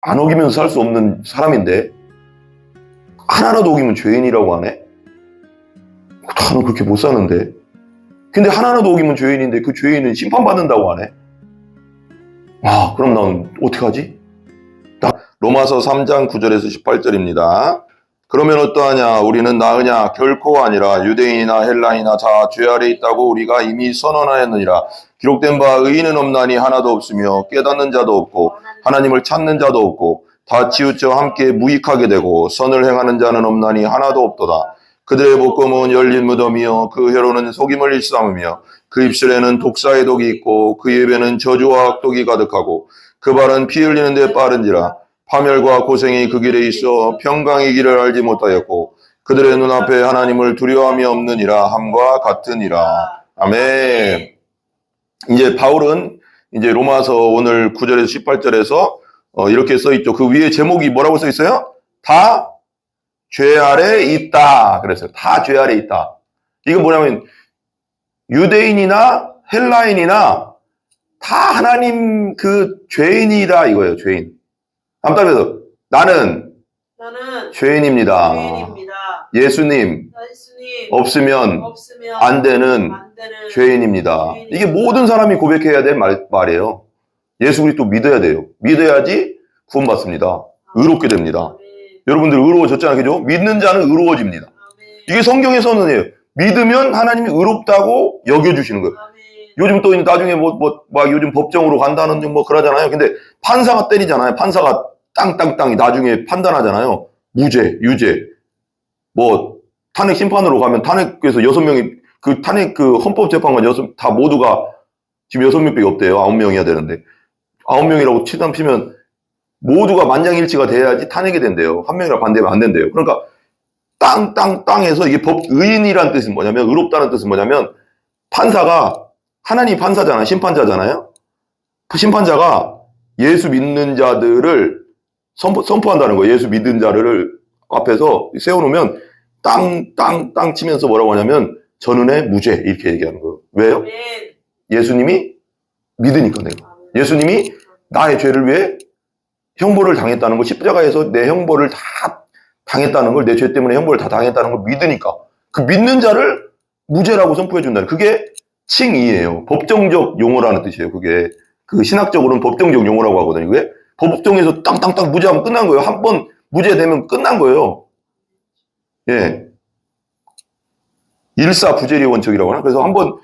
안 어기면서 살 수 없는 사람인데 하나라도 어기면 죄인이라고 하네? 나는 그렇게 못 사는데. 근데 하나라도 어기면 죄인인데 그 죄인은 심판받는다고 하네? 아, 그럼 난 어떡하지? 로마서 3장 9절에서 18절입니다. 그러면 어떠하냐? 우리는 나으냐? 결코 아니라 유대인이나 헬라인이나 다 죄 아래 있다고 우리가 이미 선언하였느니라. 기록된 바 의인은 없나니 하나도 없으며 깨닫는 자도 없고 하나님을 찾는 자도 없고 다 치우쳐 함께 무익하게 되고 선을 행하는 자는 없나니 하나도 없도다. 그들의 목검은 열린 무덤이요 그 혀로는 속임을 일삼으며 그 입술에는 독사의 독이 있고 그 입에는 저주와 악독이 가득하고 그 발은 피 흘리는 데 빠른지라. 파멸과 고생이 그 길에 있어 평강의 길을 알지 못하였고 그들의 눈앞에 하나님을 두려움이 없느니라 함과 같으니라. 아멘. 이제 바울은 이제 로마서 오늘 9절에서 18절에서 이렇게 써있죠. 그 위에 제목이 뭐라고 써있어요? 다 죄 아래 있다. 그랬어요. 다 죄 아래 있다. 이건 뭐냐면 유대인이나 헬라인이나 다 하나님 그 죄인이다 이거예요. 죄인. 한번 따라해서 나는 죄인입니다. 예수님 없으면 안 되는 죄인입니다. 이게 모든 사람이 고백해야 될 말이에요. 예수 그리스도 믿어야 돼요. 믿어야지 구원받습니다. 의롭게 됩니다. 여러분들 의로워졌잖아요. 그죠? 믿는 자는 의로워집니다. 이게 성경의 선언이에요. 믿으면 하나님이 의롭다고 여겨주시는 거예요. 요즘 또 나중에 막 요즘 법정으로 간다는 뭐 그러잖아요. 근데 판사가 때리잖아요. 판사가 땅땅땅이 나중에 판단하잖아요. 무죄, 유죄. 뭐 탄핵 심판으로 가면 탄핵에서 6명이 그 탄핵 그 헌법재판관 다 모두가 지금 6명밖에 없대요. 9명이야 되는데 9명이라고 치면 모두가 만장일치가 돼야지 탄핵이 된대요. 한 명이라 반대하면 안 된대요. 그러니까 땅에서 이게 의인이라는 뜻은 뭐냐면 의롭다는 뜻은 뭐냐면 판사가 하나님 판사잖아요. 심판자잖아요. 그 심판자가 예수 믿는 자들을 선포한다는 거예요. 예수 믿는 자를 앞에서 세워놓으면 땅 치면서 뭐라고 하냐면 전은혜 무죄 이렇게 얘기하는 거예요. 왜요? 예수님이 믿으니까 내가. 예수님이 나의 죄를 위해 형벌을 당했다는 걸 십자가에서 내 형벌을 다 당했다는 걸 내 죄 때문에 형벌을 다 당했다는 걸 믿으니까 그 믿는 자를 무죄라고 선포해 준다는 그게 칭의예요. 법정적 용어라는 뜻이에요. 그게 그 신학적으로는 법정적 용어라고 하거든요. 그게 법정에서 땅땅땅 무죄하면 끝난 거예요. 한 번 무죄되면 끝난 거예요. 예. 일사부재리 원칙이라고 하나? 그래서 한번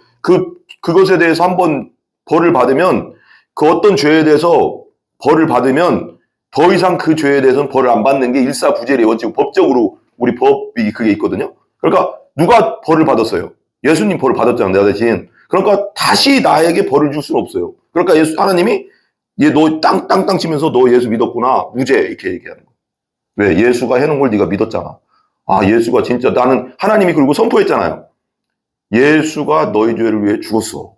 그것에 대해서 한번 벌을 받으면 그 어떤 죄에 대해서 벌을 받으면 더 이상 그 죄에 대해서는 벌을 안 받는 게 일사부재리 원칙. 법적으로 우리 법이 그게 있거든요. 그러니까 누가 벌을 받았어요? 예수님 벌을 받았잖아요. 내가 대신. 그러니까 다시 나에게 벌을 줄 수는 없어요. 그러니까 하나님이 너 땅땅땅 치면서 너 예수 믿었구나. 무죄 이렇게 얘기하는 거예요. 왜? 예수가 해놓은 걸 네가 믿었잖아. 아, 예수가 진짜 나는 하나님이 그리고 선포했잖아요. 예수가 너희 죄를 위해 죽었어.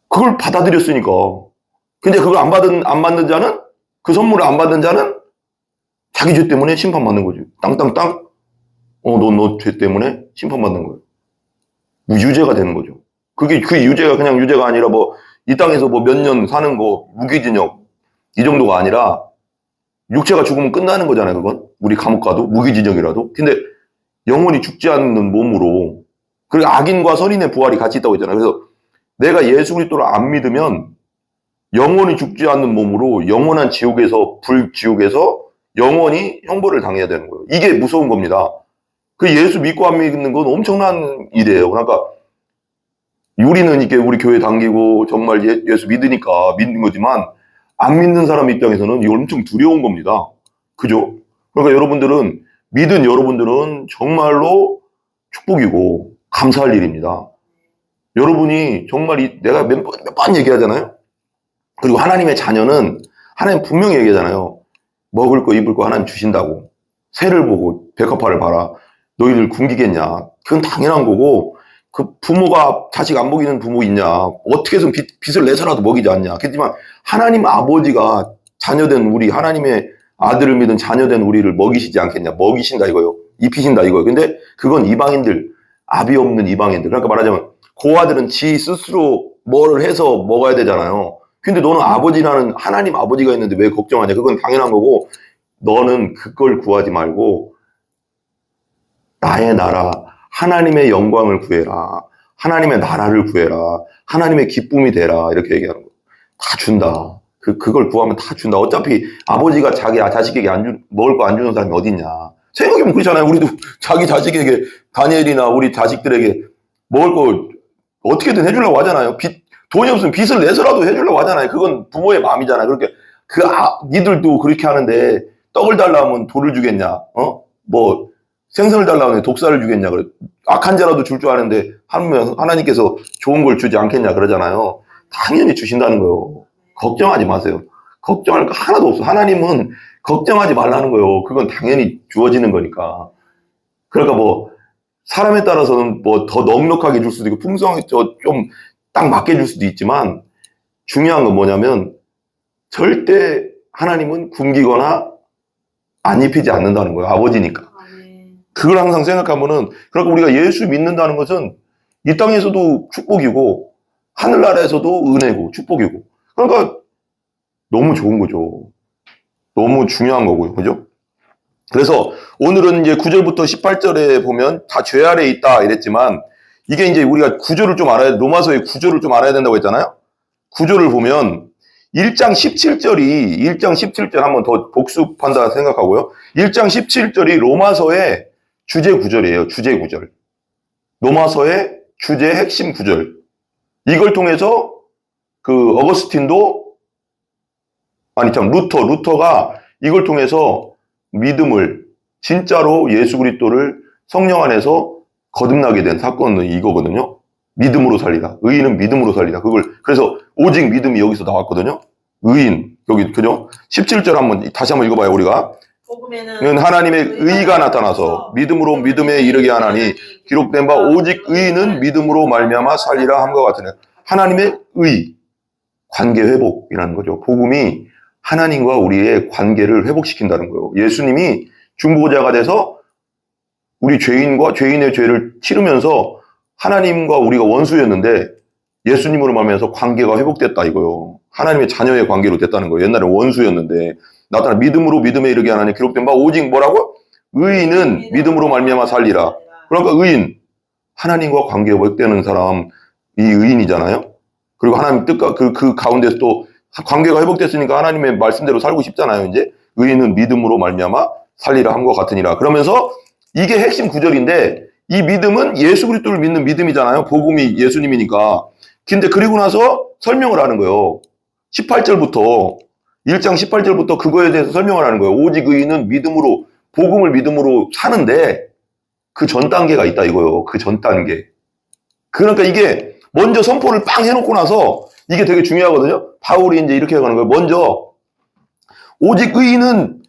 그걸 받아들였으니까. 근데 그걸 안 받는 자는 그 선물을 안 받는 자는 자기 죄 때문에 심판받는 거지. 땅땅땅. 너 죄 때문에 심판받는 거예요. 유죄가 되는 거죠. 그 유죄가 그냥 유죄가 아니라 이 땅에서 몇 년 사는 거, 무기징역, 이 정도가 아니라, 육체가 죽으면 끝나는 거잖아요, 그건. 우리 감옥 가도, 무기징역이라도. 근데, 영원히 죽지 않는 몸으로, 그리고 악인과 선인의 부활이 같이 있다고 했잖아요. 그래서, 내가 예수 그리스도를 안 믿으면, 영원히 죽지 않는 몸으로, 영원한 불지옥에서, 영원히 형벌을 당해야 되는 거예요. 이게 무서운 겁니다. 그 예수 믿고 안 믿는 건 엄청난 일이에요. 그러니까, 우리는 이게 우리 교회 당기고 정말 예수 믿으니까 믿는 거지만 안 믿는 사람 입장에서는 이거 엄청 두려운 겁니다. 그죠? 그러니까 믿은 여러분들은 정말로 축복이고 감사할 일입니다. 여러분이 정말 내가 몇 번 얘기하잖아요. 그리고 하나님의 자녀는 하나님 분명히 얘기하잖아요. 먹을 거 입을 거 하나님 주신다고. 새를 보고 백합화를 봐라. 너희들 굶기겠냐. 그건 당연한 거고 그 부모가 자식 안 먹이는 부모 있냐? 어떻게 해서 빚을 내서라도 먹이지 않냐? 그렇지만 하나님 아버지가 자녀된 우리 하나님의 아들을 믿은 자녀된 우리를 먹이시지 않겠냐? 먹이신다 이거요. 입히신다 이거요. 근데 그건 이방인들, 아비 없는 이방인들. 그러니까 말하자면 고아들은 지 스스로 뭘 해서 먹어야 되잖아요. 근데 너는 아버지라는 하나님 아버지가 있는데 왜 걱정하냐? 그건 당연한 거고, 너는 그걸 구하지 말고 나의 나라, 하나님의 영광을 구해라. 하나님의 나라를 구해라. 하나님의 기쁨이 되라. 이렇게 얘기하는 거예요. 다 준다. 그걸 구하면 다 준다. 어차피 아버지가 자기 자식에게 먹을 거 안 주는 사람이 어딨냐. 생각해보면 그렇잖아요. 우리도 자기 자식에게, 다니엘이나 우리 자식들에게 먹을 거 어떻게든 해주려고 하잖아요. 돈이 없으면 빚을 내서라도 해주려고 하잖아요. 그건 부모의 마음이잖아요. 그렇게, 니들도 그렇게 하는데 떡을 달라 하면 돌을 주겠냐. 뭐, 생선을 달라 하면 독사를 주겠냐. 그래. 악한 자라도 줄 줄 아는데 하나님께서 좋은 걸 주지 않겠냐 그러잖아요. 당연히 주신다는 거예요. 걱정하지 마세요. 걱정할 거 하나도 없어. 하나님은 걱정하지 말라는 거예요. 그건 당연히 주어지는 거니까. 그러니까 뭐 사람에 따라서는 뭐 더 넉넉하게 줄 수도 있고 풍성하게 좀 딱 맞게 줄 수도 있지만, 중요한 건 뭐냐면 절대 하나님은 굶기거나 안 입히지 않는다는 거예요. 아버지니까. 그걸 항상 생각하면은, 그러니까 우리가 예수 믿는다는 것은 이 땅에서도 축복이고 하늘나라에서도 은혜고 축복이고, 그러니까 너무 좋은 거죠. 너무 중요한 거고요. 그죠? 그래서 오늘은 이제 9절부터 18절에 보면 다 죄 아래에 있다 이랬지만, 이게 이제 우리가 구조를 좀 알아야, 로마서의 구조를 좀 알아야 된다고 했잖아요. 구조를 보면 1장 17절 한번 더 복습한다 생각하고요. 1장 17절이 로마서의 주제 구절이에요. 주제 구절. 로마서의 주제 핵심 구절. 이걸 통해서 루터가 이걸 통해서 믿음을, 진짜로 예수 그리스도를 성령 안에서 거듭나게 된 사건은 이거거든요. 믿음으로 살리라. 의인은 믿음으로 살리라. 그래서 오직 믿음이 여기서 나왔거든요. 의인, 여기, 그죠? 17절 다시 한번 읽어봐요, 우리가. 복음에는 하나님의 의가 나타나서 믿음으로 믿음에 이르게 하나니, 기록된 바 오직 의인은 믿음으로 말미암아 살리라 함과 같으네. 하나님의 의, 관계 회복이라는 거죠. 복음이 하나님과 우리의 관계를 회복시킨다는 거예요. 예수님이 중보자가 돼서 우리 죄인과 죄인의 죄를 치르면서 하나님과 우리가 원수였는데 예수님으로 말미암아서 관계가 회복됐다 이거요. 하나님의 자녀의 관계로 됐다는 거예요. 옛날에 원수였는데 나타나 믿음으로 믿음에 이르게 하나니, 기록된 바 오직 뭐라고? 의인은 믿음으로 말미암아 살리라. 그러니까 의인, 하나님과 관계 회복되는 사람, 이 의인이잖아요. 그리고 하나님 뜻과 그 가운데서 또 관계가 회복됐으니까 하나님의 말씀대로 살고 싶잖아요. 이제 의인은 믿음으로 말미암아 살리라 함과 같으니라. 그러면서 이게 핵심 구절인데, 이 믿음은 예수 그리스도를 믿는 믿음이잖아요. 복음이 예수님이니까. 근데 그리고 나서 설명을 하는 거예요. 18절부터 1장 18절부터 그거에 대해서 설명을 하는 거예요. 오직 의인은 믿음으로, 복음을 믿음으로 사는데 그 전 단계가 있다 이거예요. 그 전 단계. 그러니까 이게 먼저 선포를 빵 해놓고 나서 이게 되게 중요하거든요. 바울이 이제 이렇게 하는 거예요. 먼저 오직 의인은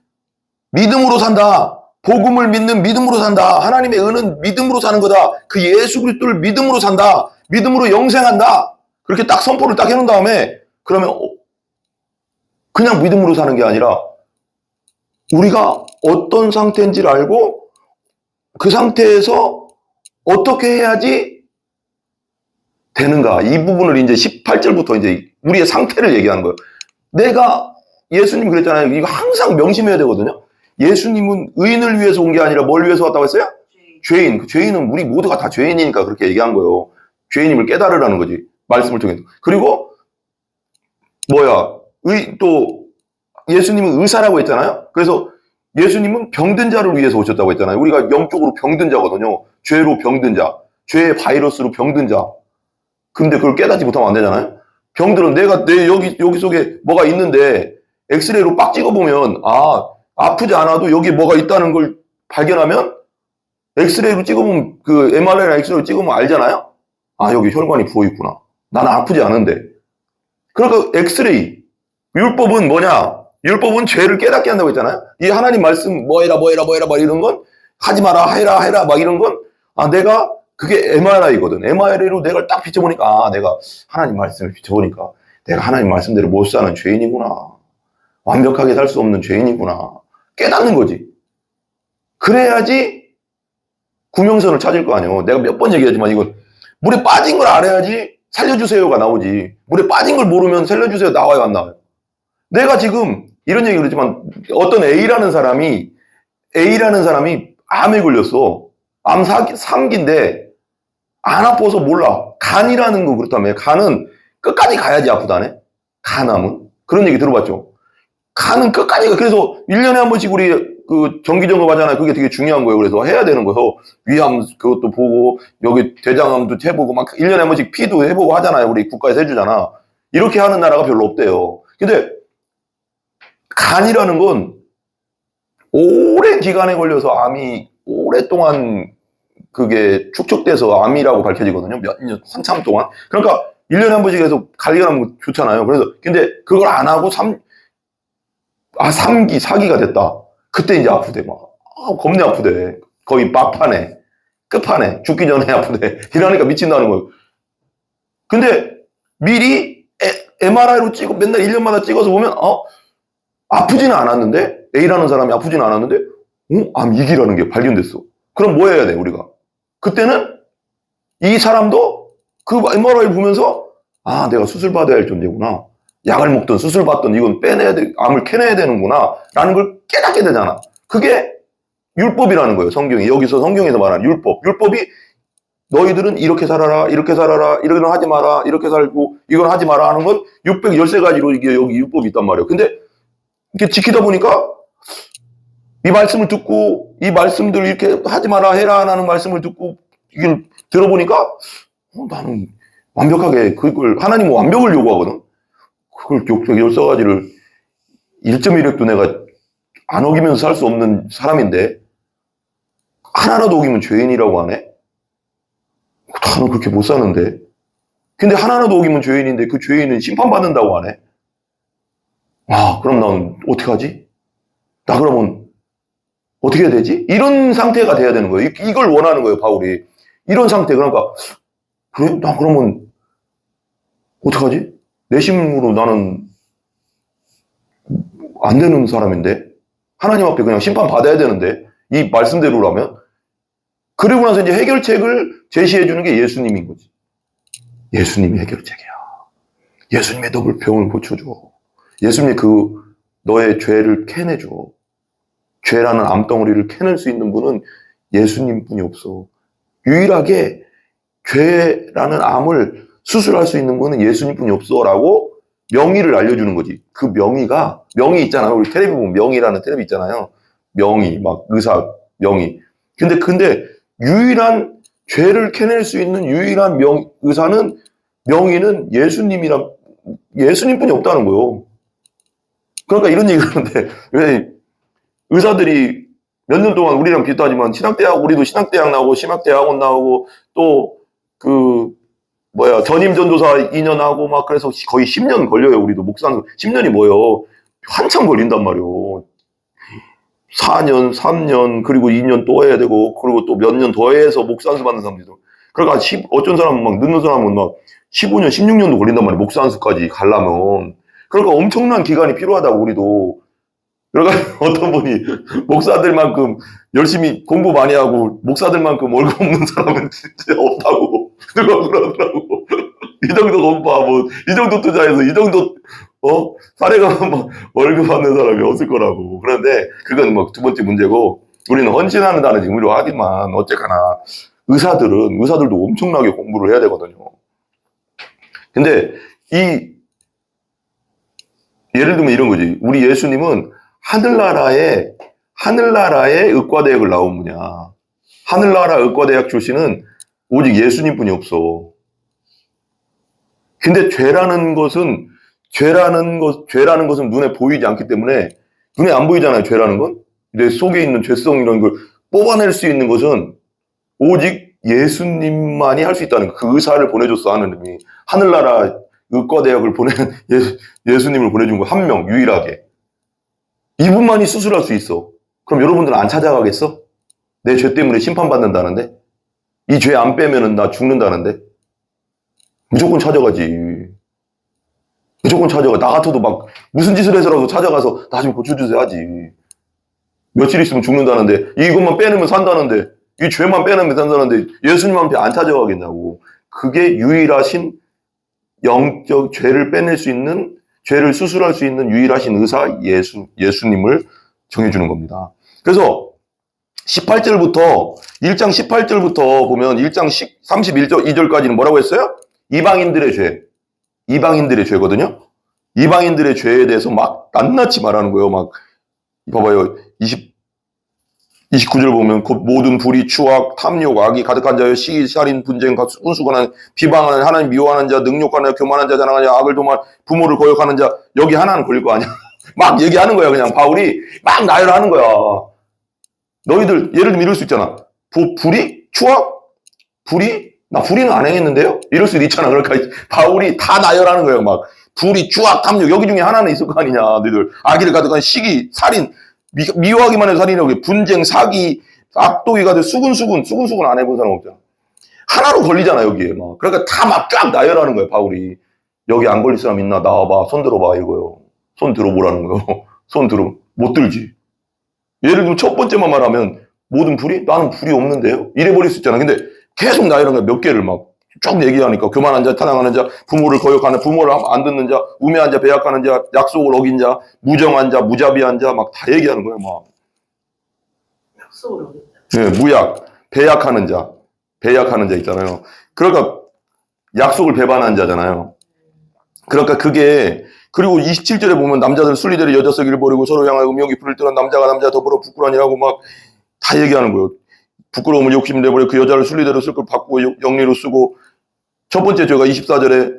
믿음으로 산다. 복음을 믿는 믿음으로 산다. 하나님의 은은 믿음으로 사는 거다. 그 예수 그리스도를 믿음으로 산다. 믿음으로 영생한다. 그렇게 딱 선포를 딱 해놓은 다음에, 그러면 그냥 믿음으로 사는 게 아니라 우리가 어떤 상태인지를 알고 그 상태에서 어떻게 해야지 되는가. 이 부분을 이제 18절부터 이제 우리의 상태를 얘기하는 거예요. 내가, 예수님 그랬잖아요. 이거 항상 명심해야 되거든요. 예수님은 의인을 위해서 온 게 아니라 뭘 위해서 왔다고 했어요? 죄인. 죄인은 우리 모두가 다 죄인이니까 그렇게 얘기한 거예요. 죄인임을 깨달으라는 거지. 말씀을 통해서. 그리고 또 예수님은 의사라고 했잖아요. 그래서 예수님은 병든 자를 위해서 오셨다고 했잖아요. 우리가 영적으로 병든 자거든요. 죄로 병든 자. 죄의 바이러스로 병든 자. 근데 그걸 깨닫지 못하면 안 되잖아요. 병들은 내 여기 속에 뭐가 있는데 엑스레이로 빡 찍어보면, 아프지 않아도 여기 뭐가 있다는 걸 발견하면 엑스레이로 찍으면, 그 MRI나 엑스레이로 찍으면 알잖아요. 여기 혈관이 부어있구나. 나는 아프지 않은데. 그러니까 엑스레이. 율법은 뭐냐? 율법은 죄를 깨닫게 한다고 했잖아요. 이 하나님 말씀 뭐 해라 막 이런 건 하지 마라, 해라 막 이런 건, 내가 그게 MRI거든. MRI로 내가 딱 비춰보니까, 내가 하나님 말씀을 비춰보니까 내가 하나님 말씀대로 못 사는 죄인이구나. 완벽하게 살 수 없는 죄인이구나. 깨닫는 거지. 그래야지 구명선을 찾을 거 아니에요. 내가 몇 번 얘기하지만 이건 물에 빠진 걸 알아야지 살려주세요가 나오지. 물에 빠진 걸 모르면 살려주세요 나와요, 안 나와요? 내가 지금 이런 얘기 그러지만 어떤 A라는 사람이 암에 걸렸어. 암 3기인데 안 아파서 몰라. 간이라는 거 그렇다며. 간은 끝까지 가야지 아프다네. 간암은. 그런 얘기 들어봤죠. 간은 끝까지 가. 그래서 1년에 한 번씩 우리 그 정기점검 하잖아요. 그게 되게 중요한 거예요. 그래서 해야 되는 거예요. 위암 그것도 보고 여기 대장암도 해보고 막 1년에 한 번씩 피도 해보고 하잖아요. 우리 국가에서 해주잖아. 이렇게 하는 나라가 별로 없대요. 근데 간이라는 건 오랜 기간에 걸려서 암이 오랫동안 그게 축적돼서 암이라고 밝혀지거든요. 몇 년, 한참 동안. 그러니까 1년에 한 번씩 해서 관리하면 좋잖아요. 그래서, 근데 그걸 안 하고 3기, 4기가 됐다. 그때 이제 아프대, 막. 겁내 아프대. 거의 막판에, 끝판에, 죽기 전에 아프대. 이러니까 미친다는 거예요. 근데 미리 MRI로 찍어, 맨날 1년마다 찍어서 보면, 아프지는 않았는데, A라는 사람이 아프지는 않았는데, 암 2기라는 게 발견됐어. 그럼 뭐 해야 돼, 우리가? 그때는 이 사람도 그 MRI를 보면서 내가 수술받아야 할 존재구나. 약을 먹든 수술 받든 이건 빼내야 돼, 암을 캐내야 되는구나 라는 걸 깨닫게 되잖아. 그게 율법이라는 거예요. 성경이. 여기서 성경에서 말하는 율법. 율법이 너희들은 이렇게 살아라, 이렇게 살아라, 이런 건 하지 마라, 이렇게 살고 이건 하지 마라 하는 건 613가지로 이게 여기 율법이 있단 말이에요. 근데 이렇게 지키다 보니까 이 말씀을 듣고 이 말씀들을 이렇게 하지 마라 해라 하는 말씀을 듣고 이걸 들어보니까 나는 완벽하게 그걸 하나님은 완벽을 요구하거든. 그걸 14가지를 1.1획도 내가 안 어기면서 살 수 없는 사람인데 하나라도 어기면 죄인이라고 하네. 나는 그렇게 못 사는데. 근데 하나라도 어기면 죄인인데 그 죄인은 심판받는다고 하네. 그럼 난 어떻게 하지? 나 그러면 어떻게 해야 되지? 이런 상태가 돼야 되는 거예요. 이걸 원하는 거예요, 바울이. 이런 상태. 그러니까, 그래? 나 그러면, 어떡하지? 내심으로 나는 안 되는 사람인데? 하나님 앞에 그냥 심판 받아야 되는데? 이 말씀대로라면? 그리고 나서 이제 해결책을 제시해 주는 게 예수님인 거지. 예수님이 해결책이야. 예수님의 너를 병을 고쳐줘. 예수님이 너의 죄를 캐내줘. 죄라는 암덩어리를 캐낼 수 있는 분은 예수님뿐이 없어. 유일하게 죄라는 암을 수술할 수 있는 분은 예수님뿐이 없어라고 명의를 알려주는 거지. 그 명의 있잖아요. 우리 텔레비 보면 명의라는 텔레비 있잖아요. 명의, 막 의사 명의. 근데 유일한 죄를 캐낼 수 있는 유일한 의사는 명의는 예수님뿐이 없다는 거예요. 그러니까 이런 얘기를 하는데 왜 의사들이 몇 년 동안 우리랑 비슷하지만 우리도 신학대학 나오고 심학대학원 나오고 또 전임 전도사 2년 하고 막 그래서 거의 10년 걸려요. 우리도 목사는 10년이 뭐예요? 한참 걸린단 말이에요. 4년, 3년, 그리고 2년 또 해야 되고, 그리고 또 몇 년 더 해서 목사안수 받는 사람들도. 그러니까 어쩐 사람은 막 늦는 사람은 막 15년, 16년도 걸린단 말이에요. 목사안수까지 가려면. 그러니까 엄청난 기간이 필요하다고 우리도. 그러니까 어떤 분이 목사들만큼 열심히 공부 많이 하고 목사들만큼 월급 없는 사람은 진짜 없다고 누가 그러더라고. 이 정도 공부하고 이 정도 투자해서 이 정도 사례가 막 월급 받는 사람이 없을 거라고. 그런데 그건 뭐 두 번째 문제고, 우리는 헌신하는다는 의미로 하지만 어쨌거나 의사들도 엄청나게 공부를 해야 되거든요. 근데 예를 들면 이런 거지. 우리 예수님은 하늘나라의 의과대학을 나온 분이야. 하늘나라 의과대학 출신은 오직 예수님뿐이 없어. 근데 죄라는 것은 눈에 보이지 않기 때문에, 눈에 안 보이잖아요. 죄라는 건. 내 속에 있는 죄성 이런 걸 뽑아낼 수 있는 것은 오직 예수님만이 할 수 있다는 거. 그 의사를 보내줬어, 하느님이. 하늘나라 의과대학을 보낸 예수님을 보내준 거, 한 명, 유일하게. 이분만이 수술할 수 있어. 그럼 여러분들은 안 찾아가겠어? 내 죄 때문에 심판받는다는데? 이 죄 안 빼면은 나 죽는다는데? 무조건 찾아가지. 무조건 찾아가. 나 같아도 막 무슨 짓을 해서라도 찾아가서 나 좀 고쳐주세요 하지. 며칠 있으면 죽는다는데, 이것만 빼내면 산다는데, 이 죄만 빼내면 산다는데 예수님한테 안 찾아가겠냐고. 그게 유일하신 영적 죄를 빼낼 수 있는, 죄를 수술할 수 있는 유일하신 의사 예수님을 정해주는 겁니다. 그래서 18절부터 1장 18절부터 보면 1장 31절 2절까지는 뭐라고 했어요? 이방인들의 죄. 이방인들의 죄거든요. 이방인들의 죄에 대해서 막 낱낱이 말하는 거예요. 막 봐봐요. 29절 보면 곧 모든 불의, 추악, 탐욕, 악이 가득한 자여 시기, 살인, 분쟁, 운수관한, 비방하는, 하나님 미워하는 자, 능욕하는 자, 교만한 자, 자랑하는 자, 악을 도말, 부모를 거역하는 자, 여기 하나는 걸릴 거 아니야. 막 얘기하는 거야. 그냥 바울이 막 나열하는 거야. 너희들 예를 들면 이럴 수 있잖아. 불의? 추악? 불의? 나 불의는 안 행했는데요? 이럴 수도 있잖아. 그러니까 바울이 다 나열하는 거예요. 막 불의, 추악, 탐욕 여기 중에 하나는 있을 거 아니냐. 너희들 악의를 가득한 시기, 살인, 미워하기만 해도 살인이라고. 분쟁, 사기, 악독이가 돼. 수근수근 안 해본 사람 없잖아. 하나로 걸리잖아 여기에. 막 그러니까 다 막 쫙 나열하는 거예요. 바울이. 여기 안 걸릴 사람 있나? 나와봐. 손 들어봐 이거요. 손 들어보라는 거요. 손 들어. 못 들지. 예를 들면 첫 번째만 말하면 모든 불의? 나는 불의 없는데요? 이래 버릴 수 있잖아. 근데 계속 나열한 거야. 몇 개를 막 쭉 얘기하니까 교만한 자, 타당하는 자, 부모를 거역하는, 부모를 안 듣는 자, 우매한 자, 배약하는 자, 약속을 어긴 자, 무정한 자, 무자비한 자 막 다 얘기하는 거야. 막. 약속을 어긴 자. 네, 무약, 배약하는 자 있잖아요. 그러니까 약속을 배반한 자잖아요. 그러니까 그게 그리고 27절에 보면 남자들 순리대로 여자 쓰기를 버리고 서로 향하여 음욕이 불을 뜨는 남자가 남자 더불어 부끄러니라고 막 다 얘기하는 거예요. 부끄러움을 욕심 내버려 그 여자를 순리대로 쓸 걸 바꾸고 영리로 쓰고 첫 번째 죄가 24절에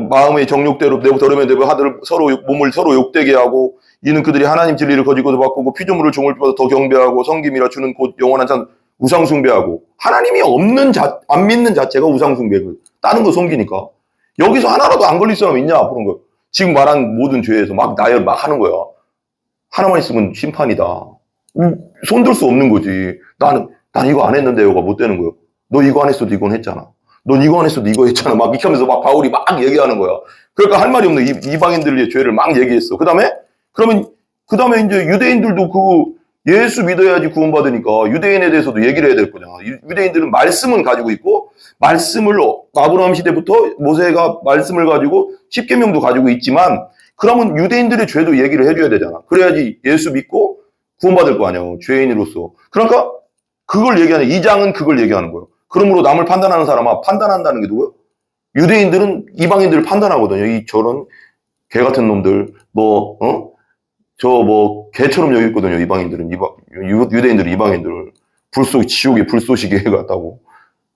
마음의 정욕대로 내고 더러면 내고 하들 서로 몸을 서로 욕되게 하고 이는 그들이 하나님 진리를 거짓고도 바꾸고 피조물을 종을 받아 더 경배하고 성김이라 주는 곧 영원한 산 우상 숭배하고 하나님이 없는 안 믿는 자체가 우상 숭배고 다른 거 섬기니까 여기서 하나라도 안 걸릴 사람 있냐 그런 거. 지금 말한 모든 죄에서 막 나열 막 하는 거야. 하나만 있으면 심판이다. 손들 수 없는 거지. 난 이거 안 했는데요가 못 되는 거예요. 너 이거 안 했어도 이건 했잖아. 넌 이거 안 했어도 이거 했잖아. 막 이렇게 하면서 막 바울이 막 얘기하는 거야. 그러니까 할 말이 없는 이방인들의 죄를 막 얘기했어. 그러면 이제 유대인들도 예수 믿어야지 구원받으니까 유대인에 대해서도 얘기를 해야 될 거잖아. 유대인들은 말씀은 가지고 있고 말씀을 아브라함 시대부터 모세가 말씀을 가지고 십계명도 가지고 있지만 그러면 유대인들의 죄도 얘기를 해줘야 되잖아. 그래야지 예수 믿고 구원받을 거 아니야. 죄인으로서. 그러니까 그걸 얘기하는 2장은 그걸 얘기하는 거예요. 그러므로 남을 판단하는 사람아 판단한다는 게 누구예요? 유대인들은 이방인들을 판단하거든요. 저런 개 같은 놈들 개처럼 여기거든요. 이방인들은 유대인들은 이방인들을 지옥의 불쏘시개 같다고.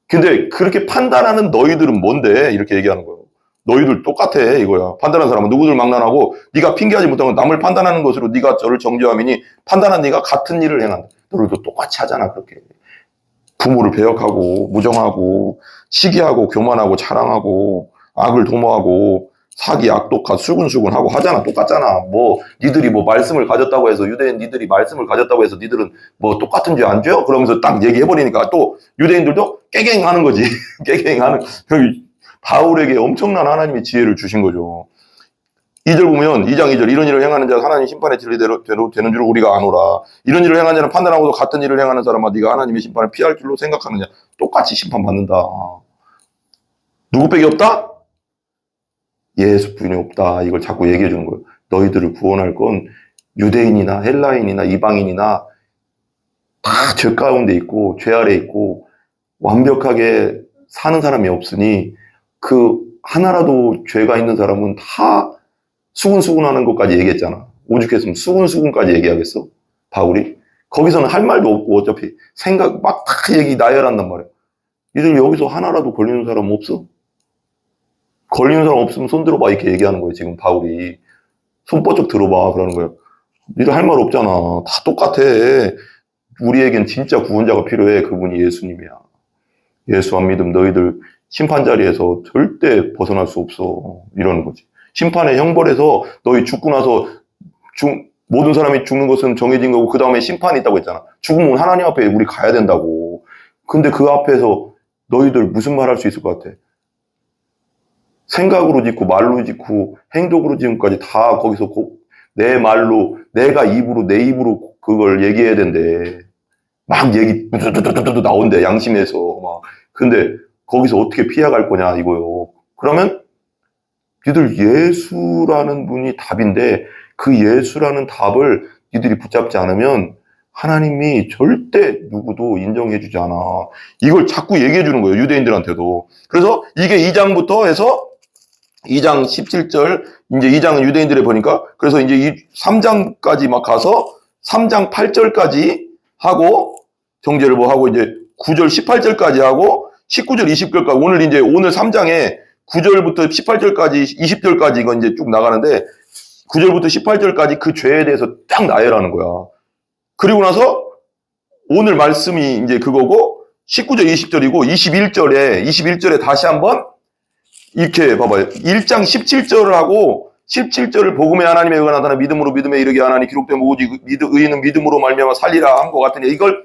근데 그렇게 판단하는 너희들은 뭔데? 이렇게 얘기하는 거예요. 너희들 똑같아 이거야. 판단하는 사람은 누구들 망난하고 네가 핑계하지 못하고 남을 판단하는 것으로 네가 저를 정죄함이니 판단한 네가 같은 일을 행한다. 너희도 똑같이 하잖아 그렇게. 부모를 배역하고 무정하고 시기하고 교만하고 자랑하고 악을 도모하고 사기 악독한 수근수근하고 하잖아. 똑같잖아. 니들이 말씀을 가졌다고 해서 유대인 니들이 말씀을 가졌다고 해서 니들은 똑같은 죄 안 죄요? 그러면서 딱 얘기해버리니까 또 유대인들도 깨갱하는 거지. 깨갱하는. 바울에게 엄청난 하나님의 지혜를 주신 거죠. 2절 보면 2장 2절 이런 일을 행하는 자가 하나님 심판의 진리대로 되는 줄 우리가 아노라. 이런 일을 행하는 자는 판단하고도 같은 일을 행하는 사람아 네가 하나님의 심판을 피할 줄로 생각하느냐. 똑같이 심판받는다. 누구밖에 없다? 예수뿐이 없다. 이걸 자꾸 얘기해 주는 거예요. 너희들을 구원할 건 유대인이나 헬라인이나 이방인이나 다 죄 가운데 있고 죄 아래 있고 완벽하게 사는 사람이 없으니 하나라도 죄가 있는 사람은 다 수근수근하는 것까지 얘기했잖아. 오죽했으면 수근수근까지 얘기하겠어? 바울이? 거기서는 할 말도 없고 어차피 생각 막 다 나열한단 말이야. 니들 여기서 하나라도 걸리는 사람 없어? 걸리는 사람 없으면 손 들어봐 이렇게 얘기하는 거예요. 지금 바울이. 손 뻗쩍 들어봐 그러는 거예요. 니들 할 말 없잖아. 다 똑같아. 우리에겐 진짜 구원자가 필요해. 그분이 예수님이야. 예수 안 믿으면 너희들 심판 자리에서 절대 벗어날 수 없어. 이러는 거지. 심판의 형벌에서 너희 죽고 나서 모든 사람이 죽는 것은 정해진 거고 그 다음에 심판이 있다고 했잖아. 죽으면 하나님 앞에 우리 가야 된다고. 근데 그 앞에서 너희들 무슨 말 할 수 있을 것 같아? 생각으로 짓고 말로 짓고 행동으로 짓고까지 다 거기서 내 말로 내가 내 입으로 그걸 얘기해야 된대. 막 뚜뚜뚜뚜뚜 나온대 양심에서 막. 근데 거기서 어떻게 피해갈 거냐 이거요. 그러면 니들 예수라는 분이 답인데 그 예수라는 답을 니들이 붙잡지 않으면 하나님이 절대 누구도 인정해주지 않아. 이걸 자꾸 얘기해주는 거예요. 유대인들한테도. 그래서 이게 2장부터 해서 2장 17절, 이제 2장은 유대인들에 보니까, 그래서 이제 이 3장까지 막 가서 3장 8절까지 하고, 정죄를 뭐 하고, 이제 9절 18절까지 하고, 19절 20절까지, 오늘 3장에 9절부터 18절까지, 20절까지 이건 이제 쭉 나가는데, 9절부터 18절까지 그 죄에 대해서 딱 나열하는 거야. 그리고 나서, 오늘 말씀이 이제 그거고, 19절 20절이고, 21절에 다시 한번, 이렇게 봐봐요. 1장 17절을 하고 17절을 복음의 하나님의 의가 나타나 믿음으로 믿음에 이르게 하나니 기록된 오직 의인은 믿음으로 말미암아 살리라 한 것 같으니 이걸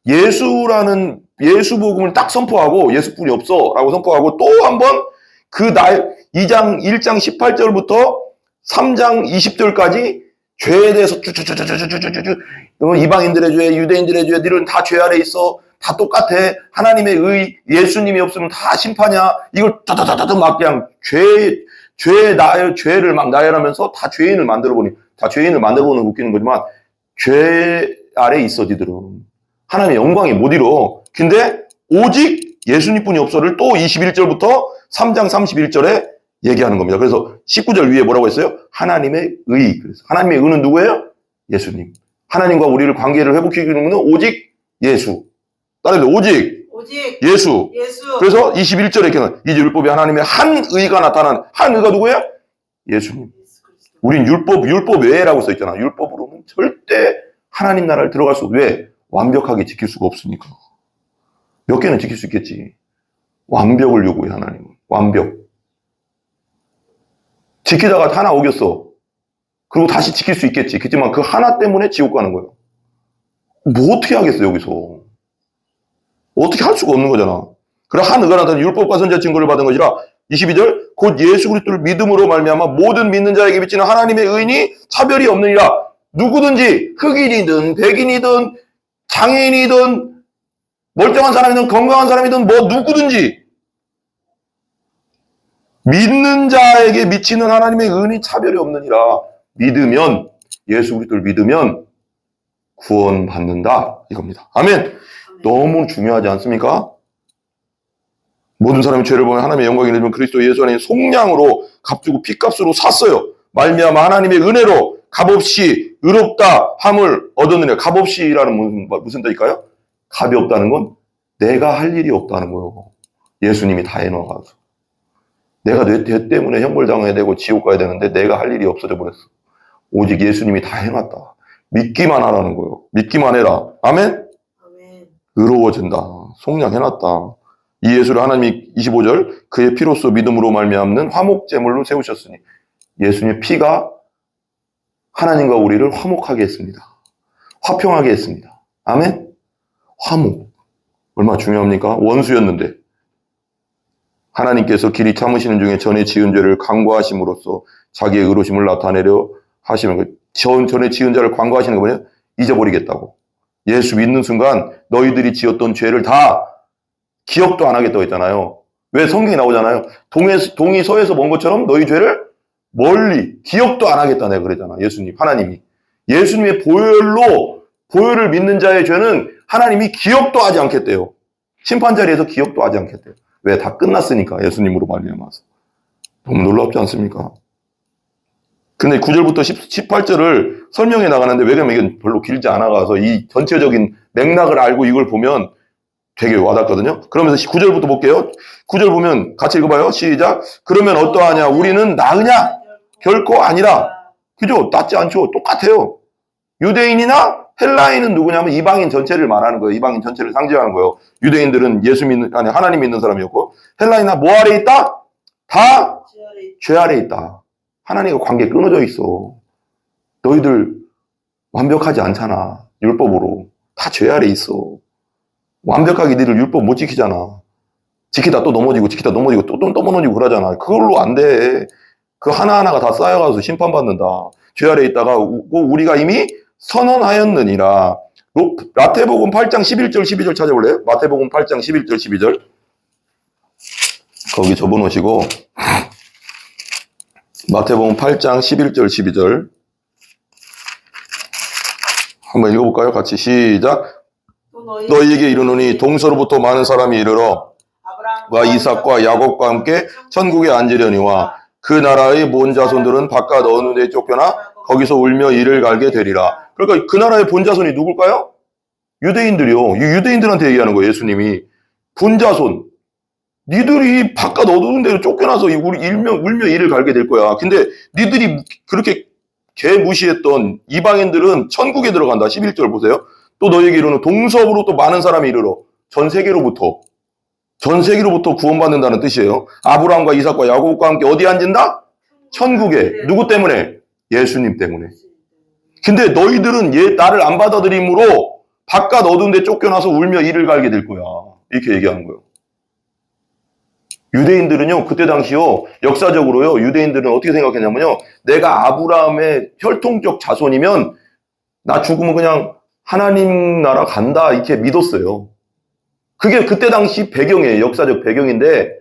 예수라는 예수 복음을 딱 선포하고 예수뿐이 없어라고 선포하고 또 한번 그 1장 18절부터 3장 20절까지 죄에 대해서 쭉쭉쭉쭉쭉쭉쭉 이방인들의 죄, 유대인들의 죄, 너희는 다 죄 아래 있어. 다 똑같아. 하나님의 예수님이 없으면 다 심판이야. 이걸 다다다다다 막 그냥 죄를 막 나열하면서 다 죄인을 만들어보는 웃기는 거지만 죄 아래 있어, 니들은. 하나님의 영광이 못 이뤄. 근데 오직 예수님뿐이 없어를 또 21절부터 3장 31절에 얘기하는 겁니다. 그래서 19절 위에 뭐라고 했어요? 하나님의 의. 그래서 하나님의 의는 누구예요? 예수님. 하나님과 우리를 관계를 회복시키는 것은 오직 예수. 따라서 오직 예수. 그래서 21절에 이렇게 이제 율법이 하나님의 한 의가 나타난 한 의가 누구예요? 예수님. 우린 율법 외라고 써 있잖아. 율법으로는 절대 하나님 나라를 들어갈 수 없어. 왜? 완벽하게 지킬 수가 없으니까. 몇 개는 지킬 수 있겠지. 완벽을 요구해 하나님은. 완벽. 지키다가 하나 어겼어. 그리고 다시 지킬 수 있겠지. 그렇지만 그 하나 때문에 지옥 가는 거예요. 뭐 어떻게 하겠어 여기서. 어떻게 할 수가 없는 거잖아. 그래 한 의가 나타난 율법과 선지자 증거를 받은 것이라 22절 곧 예수 그리스도를 믿음으로 말미암아 모든 믿는 자에게 비치는 하나님의 의인이 차별이 없느니라. 누구든지 흑인이든 백인이든 장애인이든 멀쩡한 사람이든 건강한 사람이든 뭐 누구든지 믿는 자에게 미치는 하나님의 의인이 차별이 없느니라. 믿으면 예수 그리스도를 믿으면 구원받는다 이겁니다. 아멘. 너무 중요하지 않습니까? 모든 사람이 죄를 보면 하나님의 영광이 이르면 그리스도 예수 안에 속량으로 값주고 피값으로 샀어요. 말미암아 하나님의 은혜로 값없이 의롭다 함을 얻었느냐. 값없이라는 무슨 뜻일까요? 값이 없다는 건 내가 할 일이 없다는 거예요. 예수님이 다 해놓아서. 내가 내 죄 때문에 형벌당해야 되고 지옥 가야 되는데 내가 할 일이 없어져 버렸어. 오직 예수님이 다 해놨다. 믿기만 하라는 거예요. 믿기만 해라. 아멘? 의로워진다. 속량해놨다. 이 예수를 하나님이 25절 그의 피로써 믿음으로 말미암는 화목제물로 세우셨으니 예수님의 피가 하나님과 우리를 화목하게 했습니다. 화평하게 했습니다. 아멘? 화목. 얼마나 중요합니까? 원수였는데 하나님께서 길이 참으시는 중에 전에 지은 죄를 간과하심으로써 자기의 의로심을 나타내려 하시면 전에 지은 자를 간과하시는 거 뭐냐? 잊어버리겠다고. 예수 믿는 순간 너희들이 지었던 죄를 다 기억도 안 하겠다고 했잖아요. 왜 성경이 나오잖아요. 동이 서에서 먼 것처럼 너희 죄를 멀리 기억도 안 하겠다 내가 그랬잖아. 예수님, 하나님이. 예수님의 보혈을 믿는 자의 죄는 하나님이 기억도 하지 않겠대요. 심판 자리에서 기억도 하지 않겠대요. 왜? 다 끝났으니까 예수님으로 말미암아서. 너무 놀랍지 않습니까? 근데 9절부터 18절을 설명해 나가는데 왜냐면 이건 별로 길지 않아가서 이 전체적인 맥락을 알고 이걸 보면 되게 와닿거든요. 그러면서 9절부터 볼게요. 9절 보면 같이 읽어봐요. 시작. 그러면 어떠하냐? 우리는 나으냐? 결코 아니라. 그죠? 낫지 않죠? 똑같아요. 유대인이나 헬라인은 누구냐면 이방인 전체를 말하는 거예요. 이방인 전체를 상징하는 거예요. 유대인들은 하나님 믿는 사람이었고 헬라인이나 뭐 아래 있다? 다 죄 아래 있다. 하나님과 관계 끊어져 있어. 너희들 완벽하지 않잖아. 율법으로. 다 죄 아래 있어. 완벽하게 너희들 율법 못 지키잖아. 지키다 또 넘어지고 지키다 넘어지고 또 넘어지고 그러잖아. 그걸로 안 돼. 그 하나하나가 다 쌓여가서 심판받는다. 죄 아래 있다가 우리가 이미 선언하였느니라. 마태복음 8장 11절 12절 찾아볼래요? 마태복음 8장 11절 12절 거기 접어놓으시고 마태복음 8장 11절 12절 한번 읽어볼까요? 같이 시작. 너희에게 이르노니 동서로부터 많은 사람이 이르러 와 이삭과 야곱과 함께 천국에 앉으려니와 그 나라의 본 자손들은 바깥 어느 데 쫓겨나 거기서 울며 이를 갈게 되리라. 그러니까 그 나라의 본 자손이 누굴까요? 유대인들이요. 이 유대인들한테 얘기하는 거예요. 예수님이. 본 자손. 니들이 바깥 어두운 데로 쫓겨나서 울며 이를 갈게 될 거야. 근데 니들이 그렇게 개무시했던 이방인들은 천국에 들어간다. 11절 보세요. 또 너희에게 이르는 동서로부터 많은 사람이 이르러 전 세계로부터 구원받는다는 뜻이에요. 아브라함과 이삭과 야곱과 함께 어디 앉은다? 천국에. 누구 때문에? 예수님 때문에. 근데 너희들은 나를 안 받아들임으로 바깥 어두운 데 쫓겨나서 울며 이를 갈게 될 거야. 이렇게 얘기하는 거예요. 유대인들은요, 그때 당시요, 역사적으로요, 유대인들은 어떻게 생각했냐면요, 내가 아브라함의 혈통적 자손이면 나 죽으면 그냥 하나님 나라 간다, 이렇게 믿었어요. 그게 그때 당시 배경이에요. 역사적 배경인데,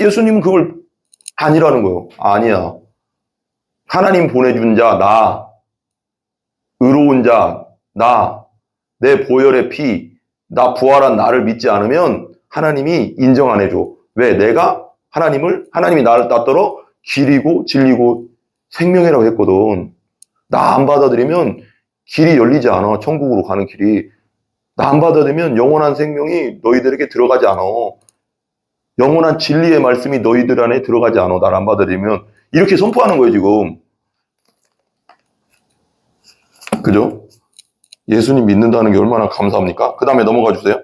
예수님은 그걸 아니라는 거예요. 아니야. 하나님 보내준 자, 나. 의로운 자, 나. 내 보혈의 피, 나 부활한 나를 믿지 않으면 하나님이 인정 안 해줘. 왜? 내가 하나님이 나를 따들어 길이고 진리고 생명이라고 했거든. 나 안 받아들이면 길이 열리지 않아. 천국으로 가는 길이. 나 안 받아들이면 영원한 생명이 너희들에게 들어가지 않아. 영원한 진리의 말씀이 너희들 안에 들어가지 않아. 나를 안 받아들이면. 이렇게 선포하는 거예요, 지금. 그죠? 예수님 믿는다는 게 얼마나 감사합니까? 그 다음에 넘어가 주세요.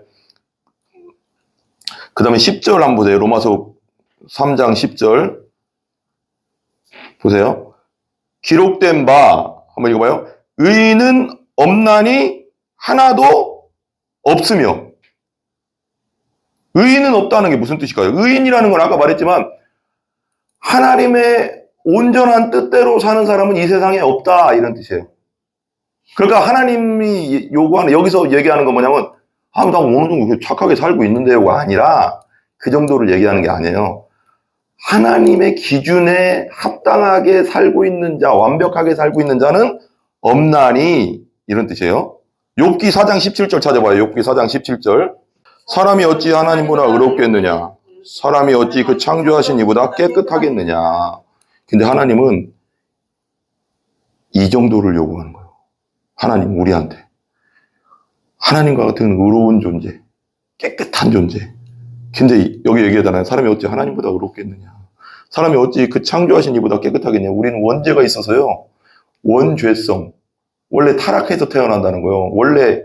그 다음에 10절 한번 보세요. 로마서 3장 10절. 보세요. 기록된 바, 한번 읽어봐요. 의인은 없나니 하나도 없으며. 의인은 없다는 게 무슨 뜻일까요? 의인이라는 건 아까 말했지만 하나님의 온전한 뜻대로 사는 사람은 이 세상에 없다, 이런 뜻이에요. 그러니까 하나님이 요구하는, 여기서 얘기하는 건 뭐냐면, 나 어느 정도 착하게 살고 있는데요가 아니라 그 정도를 얘기하는 게 아니에요. 하나님의 기준에 합당하게 살고 있는 자, 완벽하게 살고 있는 자는 없나니, 이런 뜻이에요. 욥기 4장 17절 찾아봐요. 욥기 4장 17절. 사람이 어찌 하나님보다 의롭겠느냐? 사람이 어찌 그 창조하신 이보다 깨끗하겠느냐? 근데 하나님은 이 정도를 요구하는 거예요. 하나님, 우리한테. 하나님과 같은 의로운 존재, 깨끗한 존재. 근데 여기 얘기하잖아요. 사람이 어찌 하나님보다 의롭겠느냐. 사람이 어찌 그 창조하신 이보다 깨끗하겠냐. 우리는 원죄가 있어서요. 원죄성. 원래 타락해서 태어난다는 거예요. 원래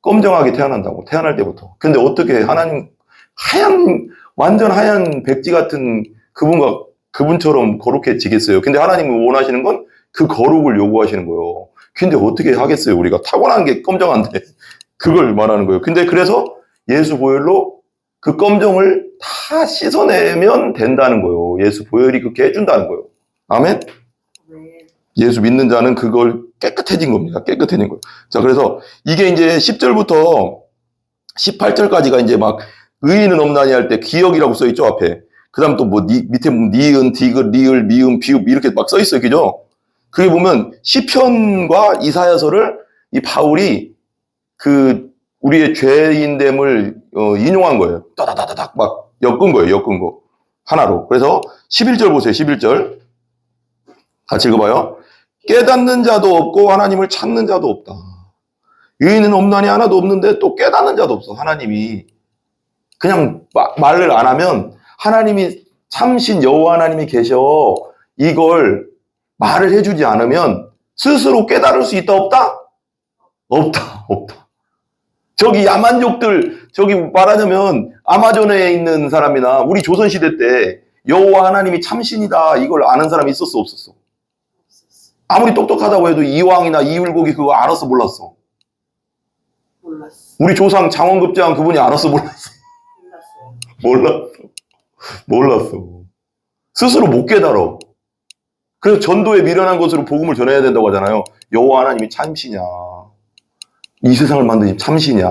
검정하게 태어난다고. 태어날 때부터. 근데 어떻게 하나님 완전 하얀 백지 같은 그분처럼 거룩해지겠어요. 근데 하나님은 원하시는 건 그 거룩을 요구하시는 거예요. 근데 어떻게 하겠어요? 우리가 타고난 게 검정한데. 그걸 말하는 거예요. 근데 그래서 예수 보혈로 그 검정을 다 씻어내면 된다는 거예요. 예수 보혈이 그렇게 해준다는 거예요. 아멘? 예수 믿는 자는 그걸 깨끗해진 겁니다. 깨끗해진 거예요. 자, 그래서 이게 이제 10절부터 18절까지가 이제 막 의인은 없나니 할 때 기억이라고 써있죠, 앞에. 그 다음 또 뭐 밑에 보면 니은, 디귿, 리을, 미음, 비읍 이렇게 막 써있어요. 그죠? 그게 보면 시편과 이사야서를 이 바울이 그 우리의 죄인됨을 인용한 거예요. 따다다다닥 막 엮은 거예요. 엮은 거. 하나로. 그래서 11절 보세요. 11절. 같이 읽어봐요. 깨닫는 자도 없고 하나님을 찾는 자도 없다. 의인은 없나니 하나도 없는데 또 깨닫는 자도 없어. 하나님이. 그냥 말을 안 하면 하나님이 참신 여호와 하나님이 계셔. 이걸 말을 해주지 않으면 스스로 깨달을 수 있다 없다? 없다. 없다. 저기 야만족들, 저기 말하자면 아마존에 있는 사람이나 우리 조선시대 때 여호와 하나님이 참신이다 이걸 아는 사람이 있었어 없었어? 아무리 똑똑하다고 해도 이왕이나 이율곡이 그거 알았어 몰랐어? 몰랐어. 우리 조상 장원급제한 그분이 알았어 몰랐어? 몰랐어. 스스로 못 깨달아. 그래서 전도에 미련한 것으로 복음을 전해야 된다고 하잖아요. 여호와 하나님이 참시냐. 이 세상을 만드신 참시냐.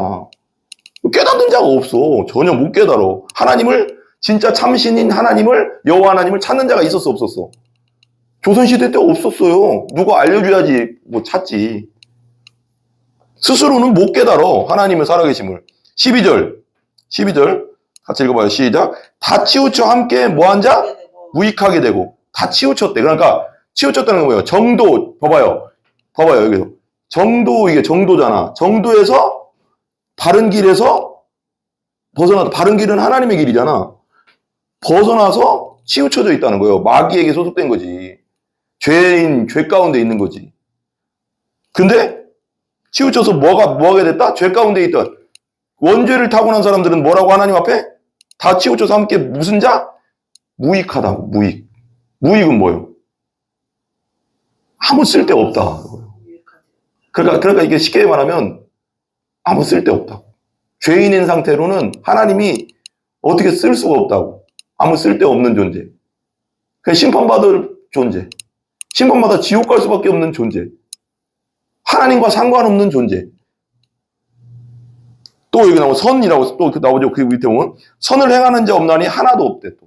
깨닫는 자가 없어. 전혀 못 깨달아. 하나님을 진짜 참신인 하나님을 여호와 하나님을 찾는 자가 있었어 없었어? 조선시대 때 없었어요. 누가 알려줘야지 뭐 찾지. 스스로는 못 깨달아. 하나님의 살아계심을. 12절 같이 읽어봐요. 시작. 다 치우쳐 함께 뭐한 자? 무익하게 되고. 다 치우쳤대. 그러니까 치우쳤다는 건 뭐예요? 정도. 봐봐요 여기서. 정도, 이게 정도잖아. 정도에서 바른 길에서 벗어나서, 바른 길은 하나님의 길이잖아. 벗어나서 치우쳐져 있다는 거예요. 마귀에게 소속된 거지. 죄 가운데 있는 거지. 근데 치우쳐서 뭐가 하게 됐다? 죄 가운데 있던 원죄를 타고난 사람들은 뭐라고 하나님 앞에? 다 치우쳐서 함께 무슨 자? 무익하다고. 무익은 뭐예요? 아무 쓸데 없다. 그러니까 이게 쉽게 말하면 아무 쓸데 없다고. 죄인인 상태로는 하나님이 어떻게 쓸 수가 없다고. 아무 쓸데 없는 존재. 그냥 심판받을 존재. 심판받아 지옥 갈 수밖에 없는 존재. 하나님과 상관없는 존재. 또 여기 나오고 선이라고 또 나오죠. 그 밑에 보면 선을 행하는 자 없나니 하나도 없대. 또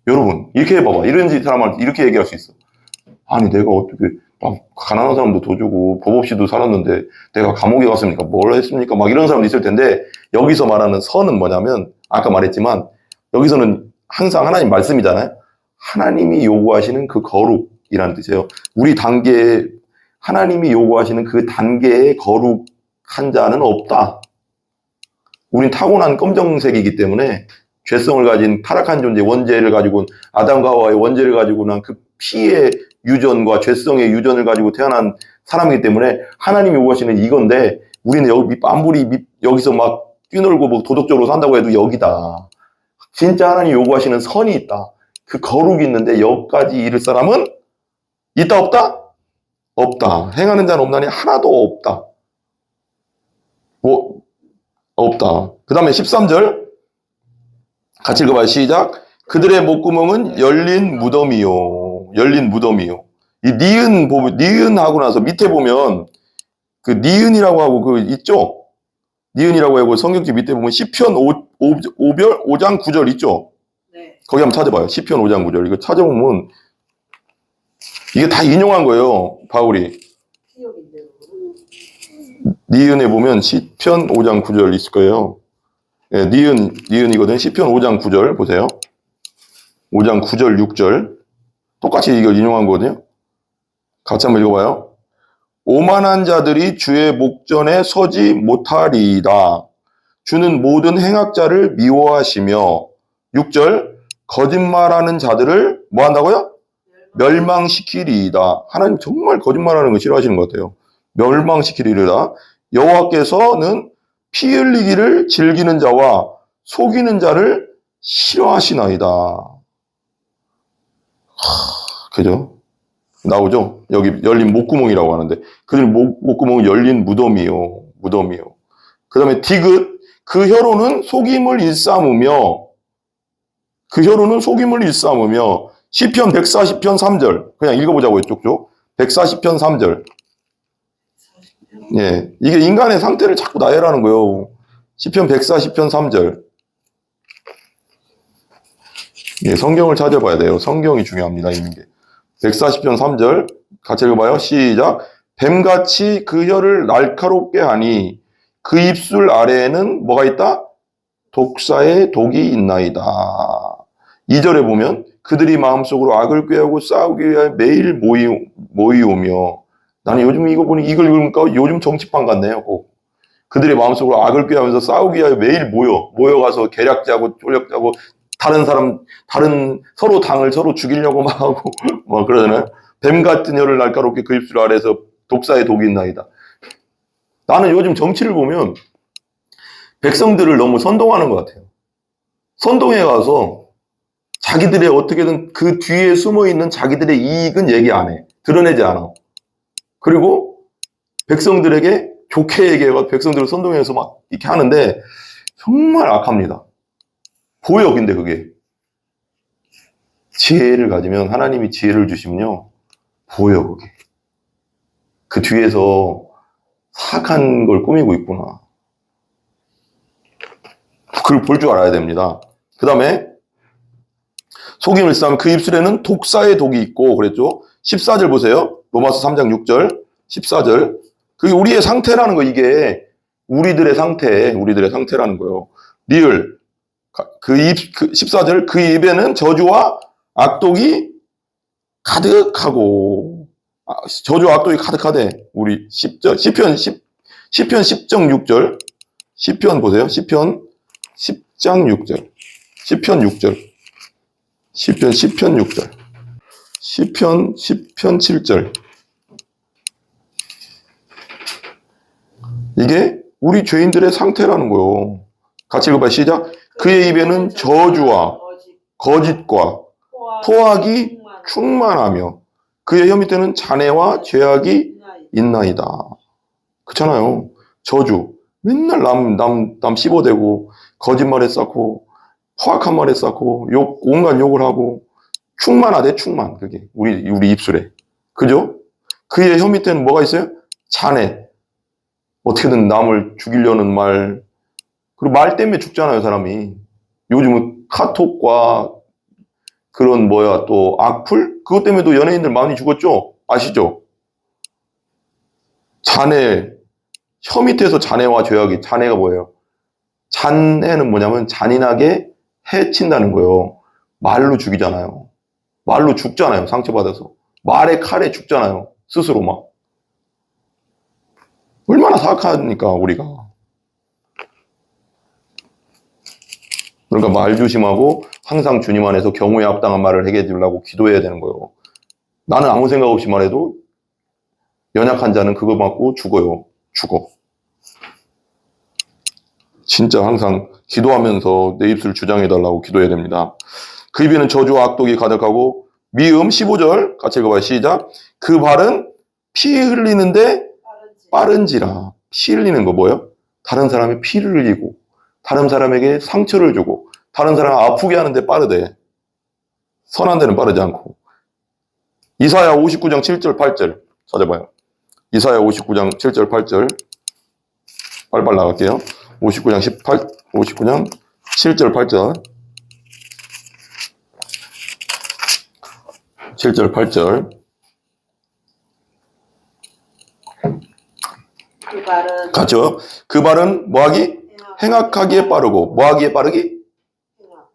여러분 이렇게 해봐봐. 이런 사람한테 이렇게 얘기할 수 있어. 아니 내가 어떻게 가난한 사람도 도 주고 법 없이도 살았는데 내가 감옥에 갔습니까? 뭘 했습니까? 막 이런 사람도 있을 텐데 여기서 말하는 선은 뭐냐면 아까 말했지만 여기서는 항상 하나님 말씀이잖아요. 하나님이 요구하시는 그 거룩이라는 뜻이에요. 우리 단계에 하나님이 요구하시는 그 단계의 거룩한 자는 없다. 우린 타고난 검정색이기 때문에 죄성을 가진 타락한 존재, 원죄를 가지고 아담과 하와의 원죄를 가지고 난 그 피의 유전과 죄성의 유전을 가지고 태어난 사람이기 때문에 하나님이 요구하시는 이건데 우리는 아무리 여기서 막 뛰놀고 뭐 도덕적으로 산다고 해도 여기다. 진짜 하나님이 요구하시는 선이 있다. 그 거룩이 있는데 여기까지 이를 사람은 있다 없다? 없다. 행하는 자는 없나니 하나도 없다. 뭐 없다. 그 다음에 13절 같이 읽어봐요. 시작. 그들의 목구멍은 열린 무덤이요. 열린 무덤이요. 이 니은 하고 나서 밑에 보면 그 니은이라고 하고 그 있죠? 니은이라고 하고 성경책 밑에 보면 시편 5장 9절 있죠? 네. 거기 한번 찾아봐요. 시편 5장 9절. 이거 찾아보면 이게 다 인용한 거예요. 바울이. 니은에 보면 시편 5장 9절 있을 거예요. 예, 니은이거든. 시편 5장 9절 보세요. 5장 9절 6절 똑같이 이걸 인용한 거거든요. 같이 한번 읽어봐요. 오만한 자들이 주의 목전에 서지 못하리이다. 주는 모든 행악자를 미워하시며 6절 거짓말하는 자들을 뭐 한다고요? 멸망시키리이다. 하나님 정말 거짓말하는 거 싫어하시는 것 같아요. 멸망시키리이다. 여호와께서는 피 흘리기를 즐기는 자와 속이는 자를 싫어하시나이다. 그죠? 나오죠? 여기 열린 목구멍이라고 하는데 그들 목구멍은 열린 무덤이요. 그 다음에 디귿 그 혀로는 속임을 일삼으며 시편 140편 3절 그냥 읽어보자고요. 쪽쪽 140편 3절 예, 이게 인간의 상태를 자꾸 나열하는 거예요. 시편 140편 3절 예, 성경을 찾아봐야 돼요. 성경이 중요합니다. 읽는 게 140편 3절 같이 읽어봐요. 시작. 뱀같이 그 혀를 날카롭게 하니 그 입술 아래에는 뭐가 있다? 독사의 독이 있나이다. 2절에 보면 그들이 마음속으로 악을 꾀하고 싸우기 위하여 매일 모이오며 나는 요즘 이거 보니 이걸 읽으니까 요즘 정치판 같네요. 꼭. 그들이 마음속으로 악을 꾀하면서 싸우기 위하여 매일 모여가서 계략 짜고 쫄력 짜고 서로 당을 서로 죽이려고 막 하고, 막 그러잖아요. 뱀 같은 혀를 날카롭게 그 입술 아래에서 독사의 독이 있나이다. 나는 요즘 정치를 보면 백성들을 너무 선동하는 것 같아요. 선동해 가서 자기들의 어떻게든 그 뒤에 숨어 있는 자기들의 이익은 얘기 안 해. 드러내지 않아. 그리고 백성들에게 좋게 얘기해서 백성들을 선동해서 막 이렇게 하는데 정말 악합니다. 보여, 근데 그게. 지혜를 가지면, 하나님이 지혜를 주시면요, 보여, 그게. 그 뒤에서 사악한 걸 꾸미고 있구나. 그걸 볼 줄 알아야 됩니다. 그 다음에, 속임을 싸면 그 입술에는 독사의 독이 있고, 그랬죠? 14절 보세요. 로마서 3장 6절, 14절. 그게 우리의 상태라는 거, 이게. 우리들의 상태라는 거예요. 리을. 14절, 그 입에는 저주와 악독이 가득하고, 저주와 악독이 가득하대. 우리 10절, 시편 10장 6절. 시편 보세요. 시편 10장 6절. 시편 6절. 시편 6절. 시편 7절. 이게 우리 죄인들의 상태라는 거예요. 같이 읽어봐요. 시작. 그의 입에는 저주와 거짓과 포악이 충만하며 그의 혀 밑에는 잔해와 죄악이 있나이다. 그렇잖아요. 저주. 맨날 남 씹어대고 거짓말에 쌓고 포악한 말에 쌓고 온갖 욕을 하고 충만하대, 충만. 그게 우리 입술에. 그죠? 그의 혀 밑에는 뭐가 있어요? 잔해. 어떻게든 남을 죽이려는 말. 그리고 말 때문에 죽잖아요, 사람이. 요즘은 카톡과 그런 또 악플? 그것 때문에도 연예인들 많이 죽었죠? 아시죠? 잔해. 혀 밑에서 잔해와 죄악이. 잔해가 뭐예요? 잔해는 뭐냐면 잔인하게 해친다는 거예요. 말로 죽이잖아요. 말로 죽잖아요. 상처받아서. 말의 칼에 죽잖아요. 스스로 막. 얼마나 사악하니까 우리가. 그러니까 말 조심하고 항상 주님 안에서 경우에 합당한 말을 하게 해주려고 기도해야 되는 거예요. 나는 아무 생각 없이 말해도 연약한 자는 그거 맞고 죽어요. 죽어. 진짜 항상 기도하면서 내 입술 주장해달라고 기도해야 됩니다. 그 입에는 저주와 악독이 가득하고 미음 15절 같이 읽어봐요. 시작. 그 발은 피 흘리는데 빠른지라. 피 흘리는 거 뭐예요? 다른 사람의 피를 흘리고 다른 사람에게 상처를 주고 다른 사람을 아프게 하는데 빠르대. 선한 데는 빠르지 않고. 이사야 59장 7절 8절 찾아봐요. 이사야 59장 7절 8절 빨리빨리 나갈게요. 59장 7절 8절 7절 8절 그 발은 같죠? 그 발은 뭐하기? 행악하기에 빠르고 뭐하기에 빠르기?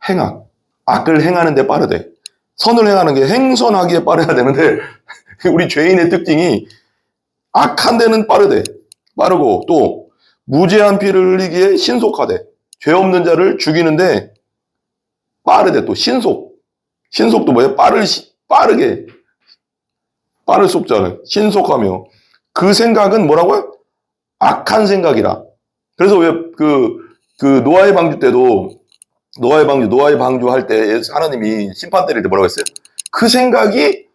행악. 악을 행하는 데 빠르대. 선을 행하는 게 행선하기에 빠르야 되는데 우리 죄인의 특징이 악한 데는 빠르대. 빠르고 또 무죄한 피를 흘리기에 신속하대. 죄 없는 자를 죽이는데 빠르대. 또 신속. 신속도 뭐예요? 빠르게. 빠를 속자는 신속하며 그 생각은 뭐라고요? 악한 생각이라. 그래서 왜 노아의 방주 때도 노아의 방주 할 때 하나님이 심판 때릴 때 뭐라고 했어요? 그 생각이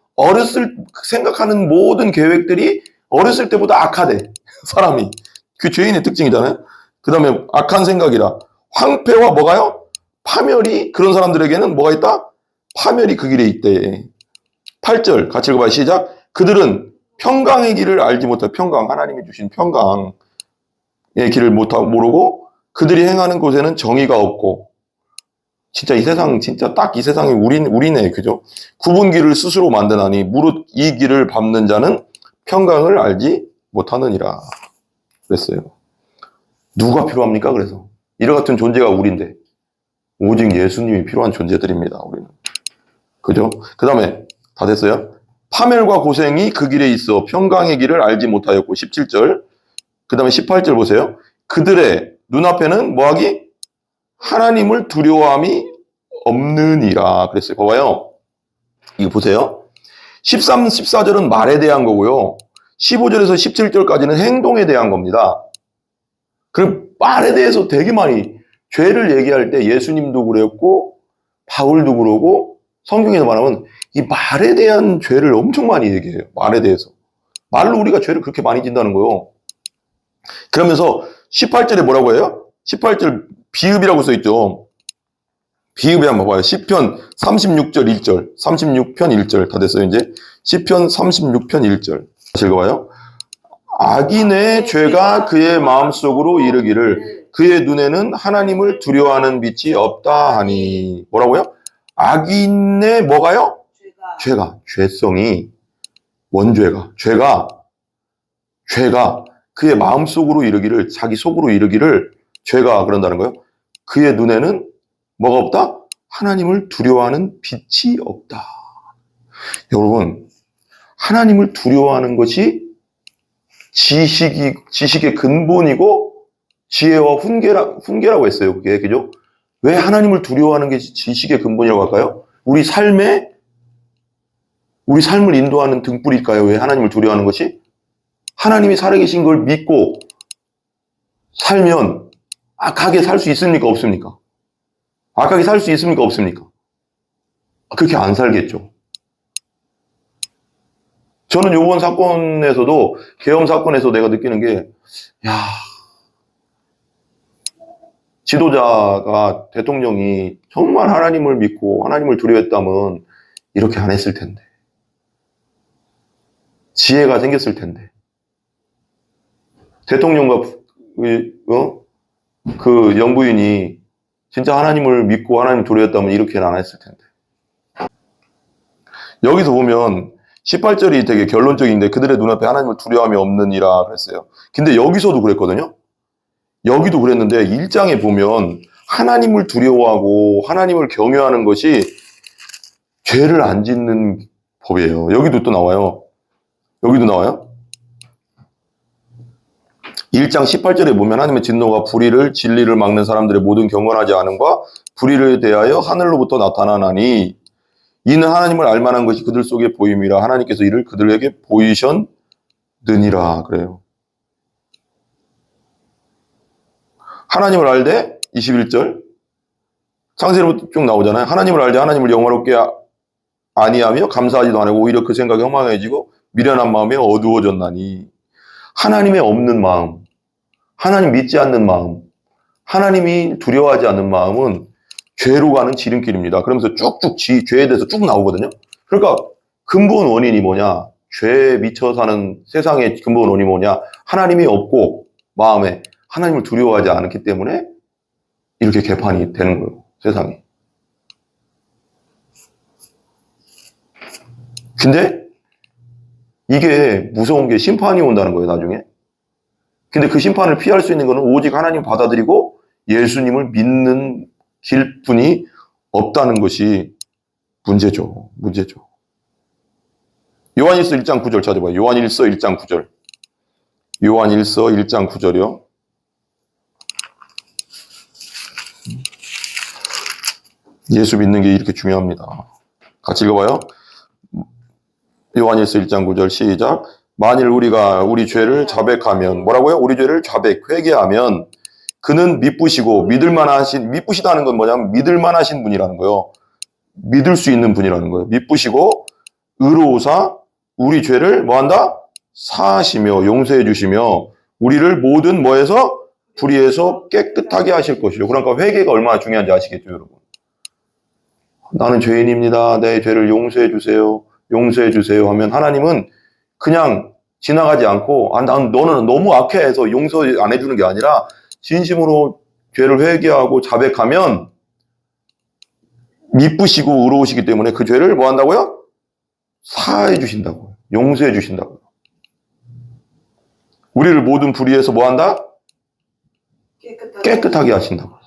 생각하는 모든 계획들이 어렸을 때보다 악하대. 사람이. 그 죄인의 특징이잖아요. 그 다음에 악한 생각이라. 황폐와 뭐가요? 파멸이 그런 사람들에게는 뭐가 있다? 파멸이 그 길에 있대. 8절 같이 읽어봐요. 시작. 그들은 평강의 길을 알지 못해. 평강. 하나님이 주신 평강의 길을 모르고 그들이 행하는 곳에는 정의가 없고 진짜 이 세상 진짜 딱 이 세상이 우리네. 그죠? 구분길을 스스로 만드나니 무릇 이 길을 밟는 자는 평강을 알지 못하느니라. 그랬어요. 누가 필요합니까? 그래서 이와 같은 존재가 우리인데 오직 예수님이 필요한 존재들입니다. 우리는. 그죠? 그 다음에 다 됐어요? 파멸과 고생이 그 길에 있어 평강의 길을 알지 못하였고 17절 그 다음에 18절 보세요. 그들의 눈앞에는 뭐하기? 하나님을 두려워함이 없느니라 그랬어요. 봐봐요. 이거 보세요. 13, 14절은 말에 대한 거고요. 15절에서 17절까지는 행동에 대한 겁니다. 그럼 말에 대해서 되게 많이 죄를 얘기할 때 예수님도 그랬고 바울도 그러고 성경에서 말하면 이 말에 대한 죄를 엄청 많이 얘기해요. 말에 대해서. 말로 우리가 죄를 그렇게 많이 짓는다는 거예요. 그러면서 18절에 뭐라고 해요? 18절 비읍이라고 써있죠. 비읍에 한번 봐봐요. 시편 36절 1절 36편 1절 다 됐어요. 이제 시편 36편 1절 다시 읽어봐요. 악인의 죄가 그의 마음속으로 이르기를 그의 눈에는 하나님을 두려워하는 빛이 없다 하니 뭐라고요? 악인의 뭐가요? 죄가 죄성이 죄가 그의 마음속으로 이르기를, 자기 속으로 이르기를, 죄가 그런다는 거예요. 그의 눈에는 뭐가 없다? 하나님을 두려워하는 빛이 없다. 여러분, 하나님을 두려워하는 것이 지식의 근본이고 지혜와 훈계라고 했어요. 그게, 그죠? 왜 하나님을 두려워하는 게 지식의 근본이라고 할까요? 우리 삶을 인도하는 등불일까요? 왜 하나님을 두려워하는 것이? 하나님이 살아계신 걸 믿고 살면 악하게 살 수 있습니까? 없습니까? 악하게 살 수 있습니까? 없습니까? 그렇게 안 살겠죠. 저는 요번 사건에서도, 계엄 사건에서 내가 느끼는 게, 지도자가, 대통령이 정말 하나님을 믿고 하나님을 두려워했다면 이렇게 안 했을 텐데. 지혜가 생겼을 텐데. 대통령과 그 영부인이 진짜 하나님을 믿고 하나님을 두려워했다면 이렇게는 안 했을 텐데. 여기서 보면 18절이 되게 결론적인데, 그들의 눈앞에 하나님을 두려움이 없느니라 그랬어요. 근데 여기서도 그랬거든요. 여기도 그랬는데 1장에 보면 하나님을 두려워하고 하나님을 경외하는 것이 죄를 안 짓는 법이에요. 여기도 또 나와요. 1장 18절에 보면 하나님의 진노가 불의를, 진리를 막는 사람들의 모든 경건하지 않음과 불의를 대하여 하늘로부터 나타나나니 이는 하나님을 알만한 것이 그들 속에 보임이라 하나님께서 이를 그들에게 보이셨느니라 그래요. 하나님을 알되 21절 창세로부터 쭉 나오잖아요. 하나님을 알되 하나님을 영화롭게 아니하며 감사하지도 않고 오히려 그 생각이 허망해지고 미련한 마음에 어두워졌나니. 하나님의 없는 마음, 하나님 믿지 않는 마음, 하나님이 두려워하지 않는 마음은 죄로 가는 지름길입니다. 그러면서 쭉쭉 죄에 대해서 쭉 나오거든요. 그러니까 근본 원인이 뭐냐? 죄에 미쳐 사는 세상의 근본 원인이 뭐냐? 하나님이 없고 마음에 하나님을 두려워하지 않기 때문에 이렇게 개판이 되는 거예요. 세상이. 근데 이게 무서운 게 심판이 온다는 거예요, 나중에. 근데 그 심판을 피할 수 있는 거는 오직 하나님 받아들이고 예수님을 믿는 길뿐이 없다는 것이 문제죠. 요한일서 1장 9절 찾아봐요. 요한일서 1장 9절. 요한일서 1장 9절이요. 예수 믿는 게 이렇게 중요합니다. 같이 읽어봐요. 요한일서 1장 9절 시작. 만일 우리가 우리 죄를 자백하면, 뭐라고요? 우리 죄를 회개하면 그는 미쁘시고 미쁘시다는 건 뭐냐면 믿을만하신 분이라는 거예요. 믿을 수 있는 분이라는 거예요. 미쁘시고 의로우사 우리 죄를 뭐한다? 사하시며 용서해 주시며 우리를 모든 뭐에서? 불의에서 깨끗하게 하실 것이요. 그러니까 회개가 얼마나 중요한지 아시겠죠, 여러분? 나는 죄인입니다. 내 죄를 용서해 주세요. 하면 하나님은 그냥 지나가지 않고 너는 너무 악해서 용서 안 해주는 게 아니라 진심으로 죄를 회개하고 자백하면 미쁘시고 의로우시기 때문에 그 죄를 뭐 한다고요? 사해 주신다고요. 용서해 주신다고요. 우리를 모든 불의에서 뭐 한다? 깨끗하게 하신다고요.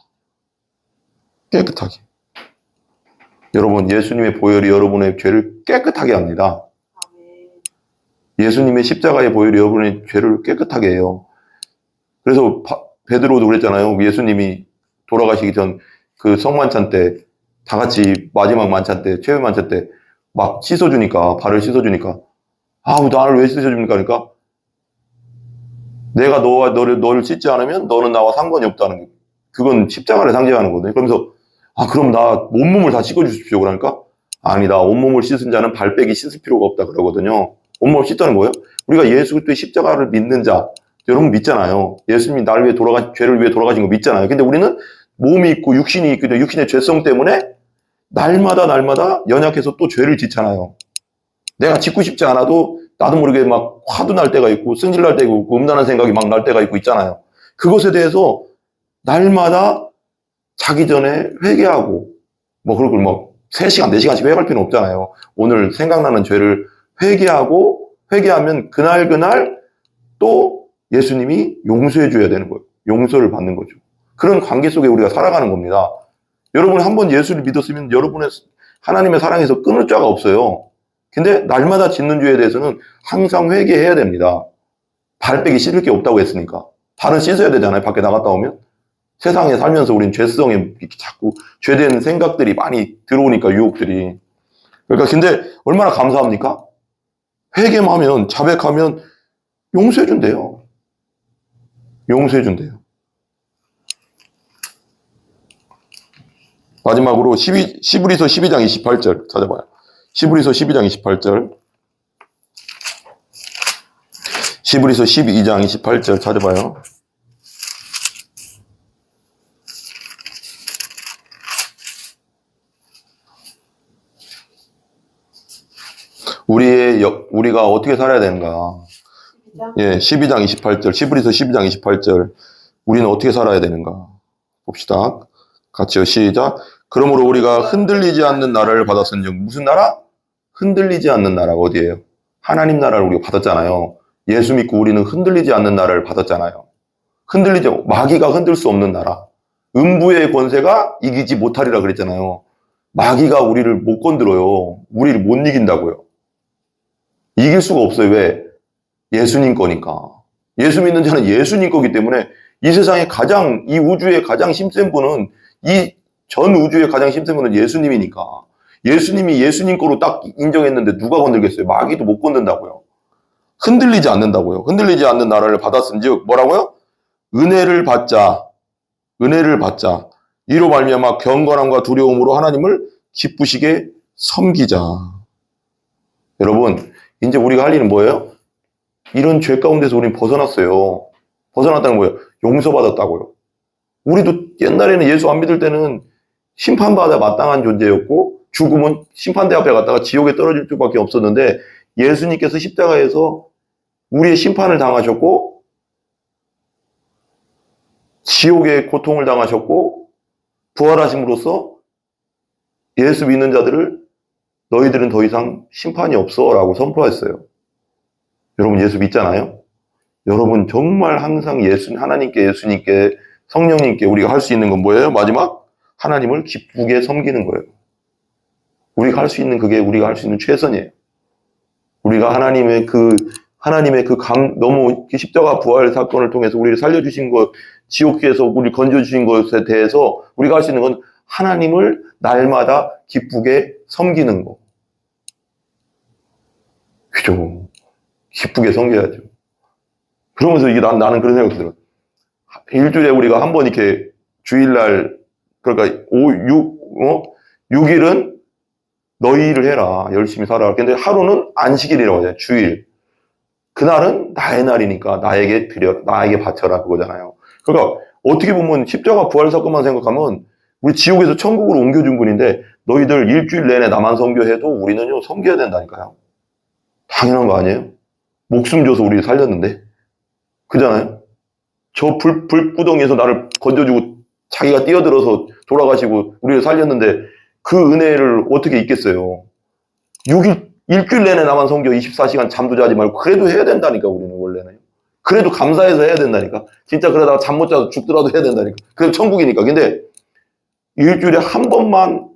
깨끗하게. 여러분, 예수님의 보혈이 여러분의 죄를 깨끗하게 합니다. 예수님의 십자가의 보혈이 여러분의 죄를 깨끗하게 해요. 그래서 베드로도 그랬잖아요. 예수님이 돌아가시기 전 그 성만찬 때 다 같이 마지막 만찬 때, 최후 만찬 때 막 씻어주니까, 발을 씻어주니까, 나를 왜 씻어줍니까? 그러니까 내가 너를 씻지 않으면 너는 나와 상관이 없다는 거. 그건 십자가를 상징하는 거거든요. 그러면서 그럼 나 온몸을 다 씻어주십시오. 그러니까 아니다. 온몸을 씻은 자는 발빼기 씻을 필요가 없다 그러거든요. 온몸을 씻다는 거예요. 우리가 예수 그리스도의 십자가를 믿는 자, 여러분 믿잖아요. 예수님이 나를 위해 죄를 위해 돌아가신 거 믿잖아요. 근데 우리는 몸이 있고 육신이 있고 육신의 죄성 때문에 날마다 연약해서 또 죄를 짓잖아요. 내가 짓고 싶지 않아도 나도 모르게 막 화도 날 때가 있고 승질 날 때가 있고 음란한 생각이 막 날 때가 있잖아요. 그것에 대해서 날마다 자기 전에 회개하고 그걸 3시간, 4시간씩 회개할 필요는 없잖아요. 오늘 생각나는 죄를 회개하고 회개하면 그날 또 예수님이 용서해 줘야 되는 거예요. 용서를 받는 거죠. 그런 관계 속에 우리가 살아가는 겁니다. 여러분 한번 예수를 믿었으면 여러분의 하나님의 사랑에서 끊을 자가 없어요. 근데 날마다 짓는 죄에 대해서는 항상 회개해야 됩니다. 발 빼기 싫을 게 없다고 했으니까. 발은 씻어야 되잖아요. 밖에 나갔다 오면. 세상에 살면서 우린 죄성에 이렇게 자꾸 죄된 생각들이 많이 들어오니까, 유혹들이. 그러니까 근데 얼마나 감사합니까? 회개하면, 자백하면 용서해 준대요. 용서해 준대요. 마지막으로 시브리서 12장 28절 찾아봐요. 시브리서 12장 28절. 시브리서 12장 28절 찾아봐요. 우리가 어떻게 살아야 되는가? 예, 12장 28절. 시브리서 12장 28절. 우리는 어떻게 살아야 되는가? 봅시다. 같이요. 시작. 그러므로 우리가 흔들리지 않는 나라를 받았은즉. 무슨 나라? 흔들리지 않는 나라가 어디예요? 하나님 나라를 우리가 받았잖아요. 예수 믿고 우리는 흔들리지 않는 나라를 받았잖아요. 마귀가 흔들 수 없는 나라. 음부의 권세가 이기지 못하리라 그랬잖아요. 마귀가 우리를 못 건드려요. 우리를 못 이긴다고요. 이길 수가 없어요. 왜? 예수님 거니까. 예수 믿는 자는 예수님 거기 때문에 이 세상에 이 우주의 가장 힘센 분은, 이 전 우주의 가장 힘센 분은 예수님이니까. 예수님이 예수님 거로 딱 인정했는데 누가 건들겠어요? 마귀도 못 건든다고요. 흔들리지 않는다고요. 흔들리지 않는 나라를 받았은즉 뭐라고요? 은혜를 받자. 이로 말미암아 경건함과 두려움으로 하나님을 기쁘시게 섬기자. 여러분, 이제 우리가 할 일은 뭐예요? 이런 죄 가운데서 우리는 벗어났어요. 벗어났다는 거예요. 용서받았다고요. 우리도 옛날에는 예수 안 믿을 때는 심판받아 마땅한 존재였고, 죽으면 심판대 앞에 갔다가 지옥에 떨어질 수밖에 없었는데, 예수님께서 십자가에서 우리의 심판을 당하셨고, 지옥의 고통을 당하셨고, 부활하심으로써 예수 믿는 자들을 너희들은 더 이상 심판이 없어 라고 선포했어요. 여러분 예수 믿잖아요? 여러분 정말 항상 하나님께, 예수님께, 성령님께 우리가 할 수 있는 건 뭐예요? 마지막? 하나님을 기쁘게 섬기는 거예요. 우리가 할 수 있는 그게 우리가 할 수 있는 최선이에요. 우리가 너무 십자가 부활 사건을 통해서 우리를 살려주신 것, 지옥에서 우리를 건져주신 것에 대해서 우리가 할 수 있는 건 하나님을 날마다 기쁘게 섬기는 거. 그죠? 기쁘게 섬겨야죠. 그러면서 나는 그런 생각이 들어요. 일주일에 우리가 한 번 이렇게 주일날, 그러니까 6일은 너희 일을 해라. 열심히 살아라. 근데 하루는 안식일이라고 하잖아요. 주일. 그날은 나의 날이니까 나에게 바쳐라. 그거잖아요. 그러니까 어떻게 보면 십자가 부활 사건만 생각하면 우리 지옥에서 천국으로 옮겨준 분인데, 너희들 일주일 내내 나만 섬겨해도 우리는요, 섬겨야 된다니까요. 당연한 거 아니에요? 목숨 줘서 우리를 살렸는데. 그잖아요? 저 불구덩이에서 나를 건져주고 자기가 뛰어들어서 돌아가시고 우리를 살렸는데 그 은혜를 어떻게 잊겠어요? 일주일 내내 나만 섬겨 24시간 잠도 자지 말고 그래도 해야 된다니까, 우리는 원래는. 그래도 감사해서 해야 된다니까. 진짜 그러다가 잠 못 자서 죽더라도 해야 된다니까. 그래도 천국이니까. 근데 일주일에 한 번만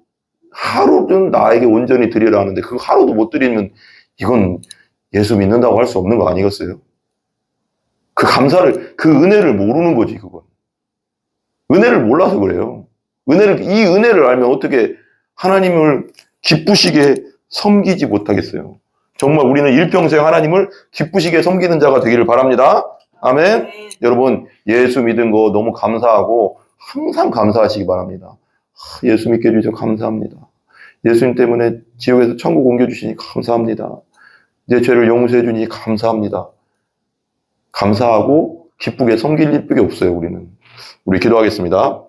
하루는 나에게 온전히 드리라 하는데 그 하루도 못 드리면 이건 예수 믿는다고 할 수 없는 거 아니겠어요? 그 은혜를 모르는 거지, 그건. 은혜를 몰라서 그래요. 이 은혜를 알면 어떻게 하나님을 기쁘시게 섬기지 못하겠어요? 정말 우리는 일평생 하나님을 기쁘시게 섬기는 자가 되기를 바랍니다. 아멘. 여러분, 예수 믿은 거 너무 감사하고 항상 감사하시기 바랍니다. 예수 믿게 해주셔서 감사합니다. 예수님 때문에 지옥에서 천국 옮겨주시니 감사합니다. 내 죄를 용서해 주니 감사합니다. 감사하고 기쁘게 섬길 일밖에 없어요, 우리는. 우리 기도하겠습니다.